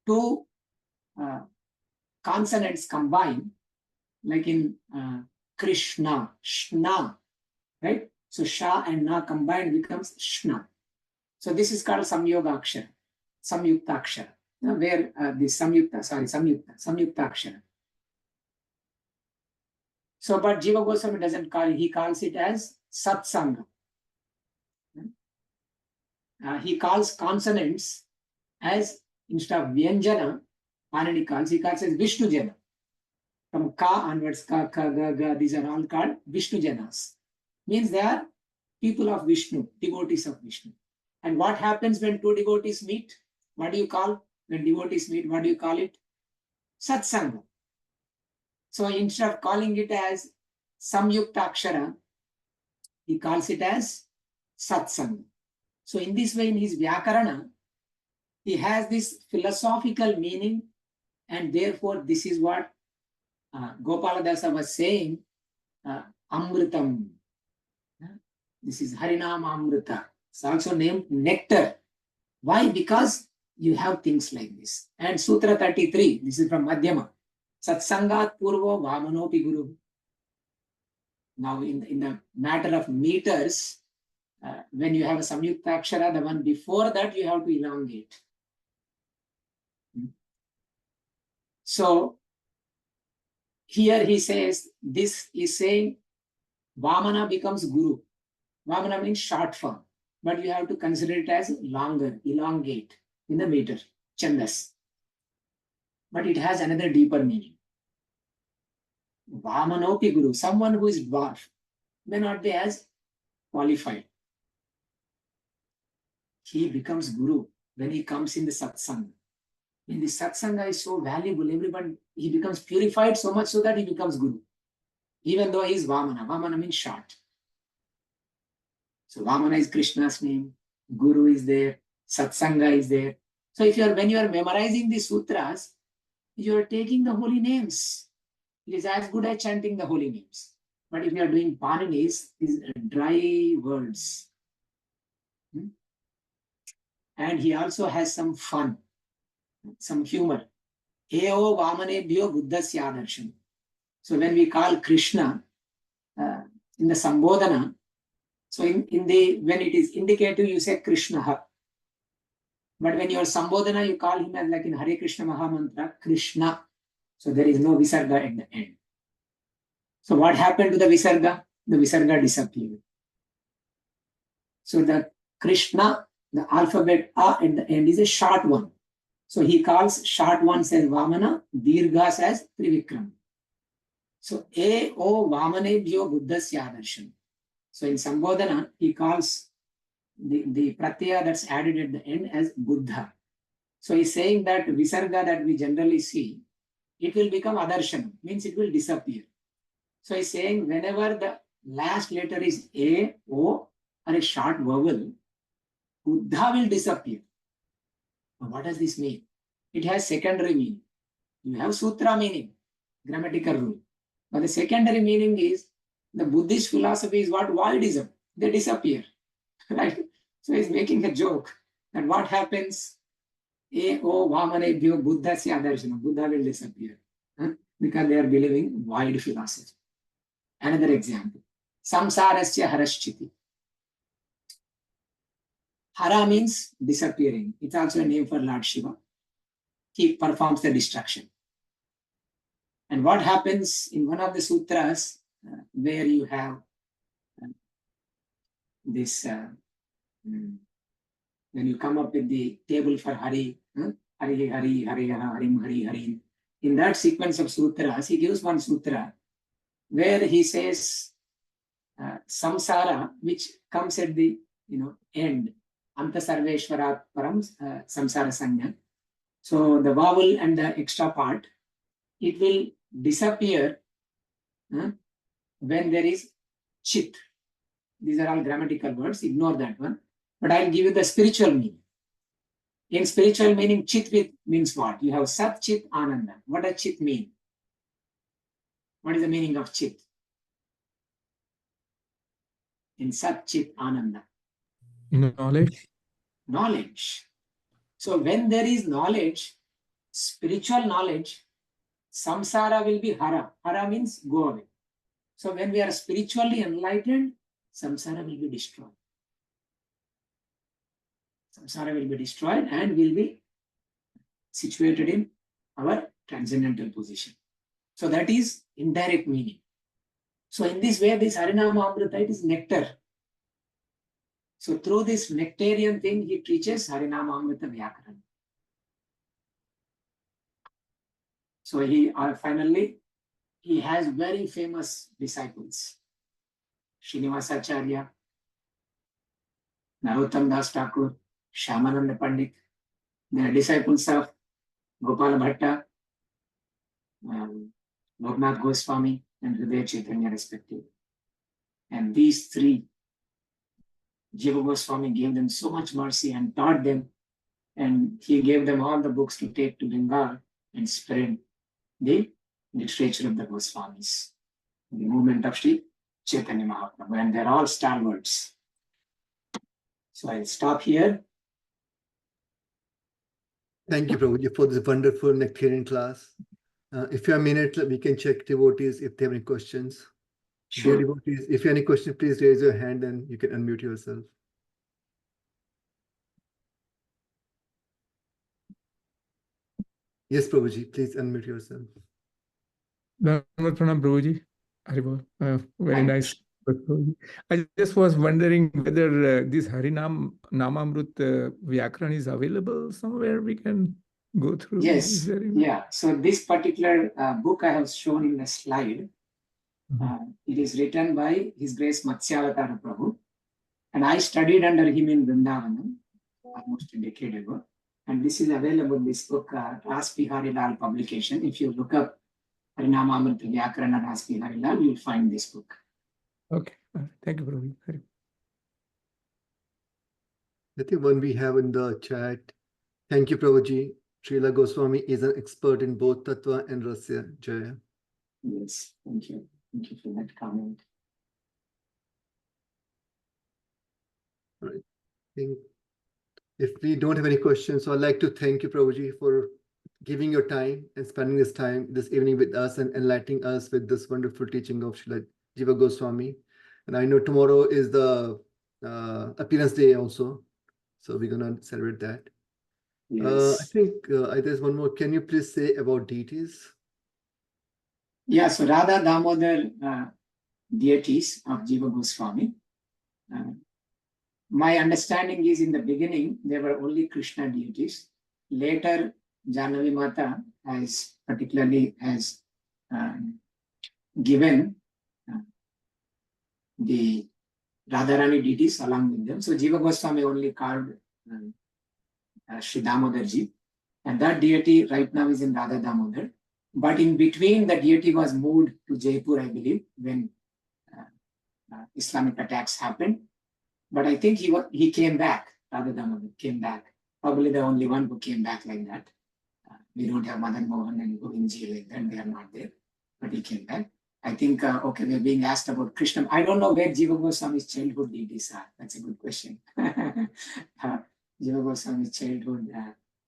Speaker 2: 2 consonants combine, like in Krishna, Shna, right? So Sha and Na combined becomes Shna. So this is called Samyoga Akshara, Samyukta Akshara, where this Samyukta Akshara. So, but Jiva Goswami doesn't call it, he calls it as Satsanga. He calls consonants as, instead of Vyanjana, Panini he calls as Vishnu Jana. From Ka onwards, Ka, Ga, Ga, these are all called Vishnu Janas. Means they are people of Vishnu, devotees of Vishnu. And what happens when 2 devotees meet? What do you call? When devotees meet, what do you call it? Satsanga. So instead of calling it as Samyukta Akshara, he calls it as Satsanga. So in this way, in his Vyakarana, he has this philosophical meaning, and therefore this is what Gopaladasa was saying, Amritam. This is Harinam Amrita. It's also named nectar. Why? Because you have things like this. And Sutra 33, this is from Madhyama. Satsangat Purvo Vamanopi Guru. Now in the matter of meters, when you have a Samyukta Akshara, the one before that you have to elongate. So here he says, this is saying Vamana becomes Guru. Vamana means short form, but you have to consider it as longer, elongate in the meter, Chandas. But it has another deeper meaning. Vamanopi Guru, someone who is dwarf, may not be as qualified. He becomes Guru when he comes in the Satsanga. When the Satsanga is so valuable, everyone, he becomes purified so much so that he becomes Guru. Even though he is Vamana. Vamana means short. So Vamana is Krishna's name, Guru is there, Satsanga is there. So when you are memorizing the sutras, you are taking the holy names. It is as good as chanting the holy names. But if you are doing Paninis, these dry words. And he also has some fun, some humor. Eo Vamanebhyo Buddhasya Adarsham. So when we call Krishna in the Sambodhana, so when it is indicative, you say Krishna. But when you are Sambodhana, you call him as like in Hare Krishna Mahamantra, Krishna. So there is no Visarga at the end. So what happened to the Visarga? The Visarga disappeared. So the Krishna, the alphabet A at the end is a short one. So he calls short ones as Vamana, Dirghas as Trivikram. So A, O, Vamanebhyo Buddhasya Adarsham. So in Sambodhana, he calls the pratyaya that's added at the end as Buddha. So he's saying that Visarga that we generally see, it will become Adarsham, means it will disappear. So he's saying whenever the last letter is A, O, or a short vowel, Buddha will disappear. Now, what does this mean? It has secondary meaning. You have sutra meaning, grammatical rule. But the secondary meaning is the Buddhist philosophy is what? Voidism. They disappear. Right? So he's making a joke that what happens? O Vamanebhyo Buddhasya Darshanam. Buddha will disappear. Because they are believing void philosophy. Another example. Samsarasya Haraschiti. Hara means disappearing. It's also a name for Lord Shiva. He performs the destruction. And what happens in one of the sutras where you have this, when you come up with the table for Hari, Hari, Hari, Hari, Harim, Hari, Hari. In that sequence of sutras, he gives one sutra where he says samsara, which comes at the end, anta sarveshvarat param samsara sanya. So the vowel and the extra part, it will disappear when there is chit. These are all grammatical words, ignore that one. But I'll give you the spiritual meaning. In spiritual meaning, chit means what? You have sat, chit, ananda. What does chit mean? What is the meaning of chit? In sat, chit, ananda.
Speaker 5: Knowledge.
Speaker 2: Knowledge. So when there is knowledge, spiritual knowledge, samsara will be hara. Hara means go away. So when we are spiritually enlightened, samsara will be destroyed. Samsara will be destroyed and will be situated in our transcendental position. So that is indirect meaning. So in this way, this Harinama Amrita, it is nectar. So through this nectarian thing, he teaches Harinama Amrita Vyakarana. So he finally, he has very famous disciples. Srinivasacarya, Narottam Das Thakur, Shyamananda Pandit. They are disciples of Gopala Bhatta, Loknath Goswami, and Hridaya Chaitanya respectively. And these three, Jiva Goswami gave them so much mercy and taught them, and he gave them all the books to take to Bengal and spread the literature of the Goswamis, the movement of Sri Chaitanya Mahaprabhu, and they're all stalwarts. So I'll stop here.
Speaker 1: Thank you, Prabhuji, for this wonderful nectarian class. If you have a minute, we can check devotees if they have any questions.
Speaker 2: Sure.
Speaker 1: Dear devotees, if you have any questions, please raise your hand and you can unmute yourself. Yes, Prabhuji, please unmute yourself.
Speaker 5: Dhammar Pranam Prabhuji. Haribol. Very
Speaker 2: Hare
Speaker 5: nice. I just was wondering whether this Harinam Namamrut Vyakaran is available somewhere we can go through.
Speaker 2: Yes,
Speaker 5: Is there any-
Speaker 2: yeah. So this particular book I have shown in the slide, it is written by His Grace Matsyavatara Prabhu. And I studied under him in Vrindavanam almost a decade ago. And this is available, this book, Ras Bihari Lal publication. If you look up Harinamamrita Vyakarana Ras Bihari Lal, you'll find this book.
Speaker 5: Okay. Thank you, Prabhuji. Hari.
Speaker 1: I think one we have in the chat. Thank you, Prabhuji. Srila Goswami is an expert in both Tattva and Rasya. Jaya.
Speaker 2: Yes, thank you. Thank you for that comment.
Speaker 1: I think if we don't have any questions, so I'd like to thank you, Prabhuji, for giving your time and spending this time this evening with us and enlightening us with this wonderful teaching of Srila Jiva Goswami. And I know tomorrow is the appearance day also. So we're going to celebrate that.
Speaker 2: Yes.
Speaker 1: I think there's one more. Can you please say about deities?
Speaker 2: Yeah, so Radha Damodar deities of Jiva Goswami. My understanding is in the beginning, there were only Krishna deities. Later, Jahnavi Mata has given the Radharani deities along with them. So Jiva Goswami only carved Sri Damodarji. And that deity right now is in Radha Damodar. But in between, the deity was moved to Jaipur, I believe, when Islamic attacks happened. But I think he came back. Radha Damodar came back. Probably the only one who came back like that. We don't have Madan Mohan and Govindji like that. They are not there. But he came back. I think, okay, we're being asked about Krishna. I don't know where Jiva Goswami's childhood deities are. That's a good question. Jiva Goswami's childhood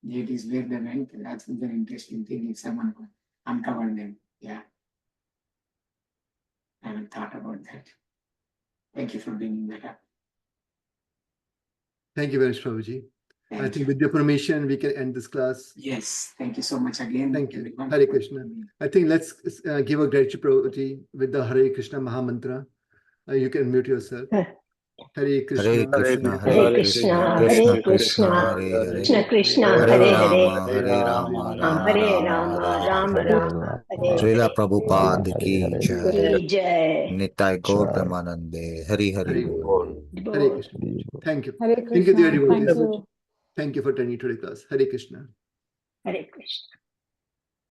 Speaker 2: deities, where they went, that's an interesting thing if someone could uncover them. Yeah. I haven't thought about that. Thank you for bringing that up.
Speaker 1: Thank you very much, Prabhuji. I
Speaker 2: Thank
Speaker 1: think
Speaker 2: you.
Speaker 1: with your permission, we can end this class.
Speaker 2: Yes, thank you so much again.
Speaker 1: Thank you.
Speaker 2: everyone.
Speaker 1: Hare Krishna. I think let's give a gratitude, Prabhuji, with the Hare Krishna Mahamantra. You can mute yourself. Hare Krishna,
Speaker 3: Hare Krishna,
Speaker 4: Hare Krishna, Hare Krishna,
Speaker 3: Hare
Speaker 4: Krishna
Speaker 3: Hare,
Speaker 4: Krishna,
Speaker 3: Hare
Speaker 4: Hare
Speaker 3: Rama,
Speaker 4: Hare,
Speaker 3: Hare Rama, Rama
Speaker 4: Hare
Speaker 3: Rama,
Speaker 4: Rama,
Speaker 3: Hare
Speaker 4: Rama
Speaker 3: Hare.
Speaker 4: Rama, Hare
Speaker 3: Srila
Speaker 4: Hare.
Speaker 3: Prabhupada ki jai.
Speaker 4: Ki Jai.
Speaker 3: Nitai Gaur Premanande. Hari Hari
Speaker 1: Hare
Speaker 3: Bol.
Speaker 1: Hare Krishna. Thank you.
Speaker 6: Hare
Speaker 1: Thank you, dear
Speaker 6: Krishna. Thank
Speaker 1: devotees.
Speaker 6: you.
Speaker 1: Thank you for attending today's class. Hare Krishna.
Speaker 4: Hare Krishna.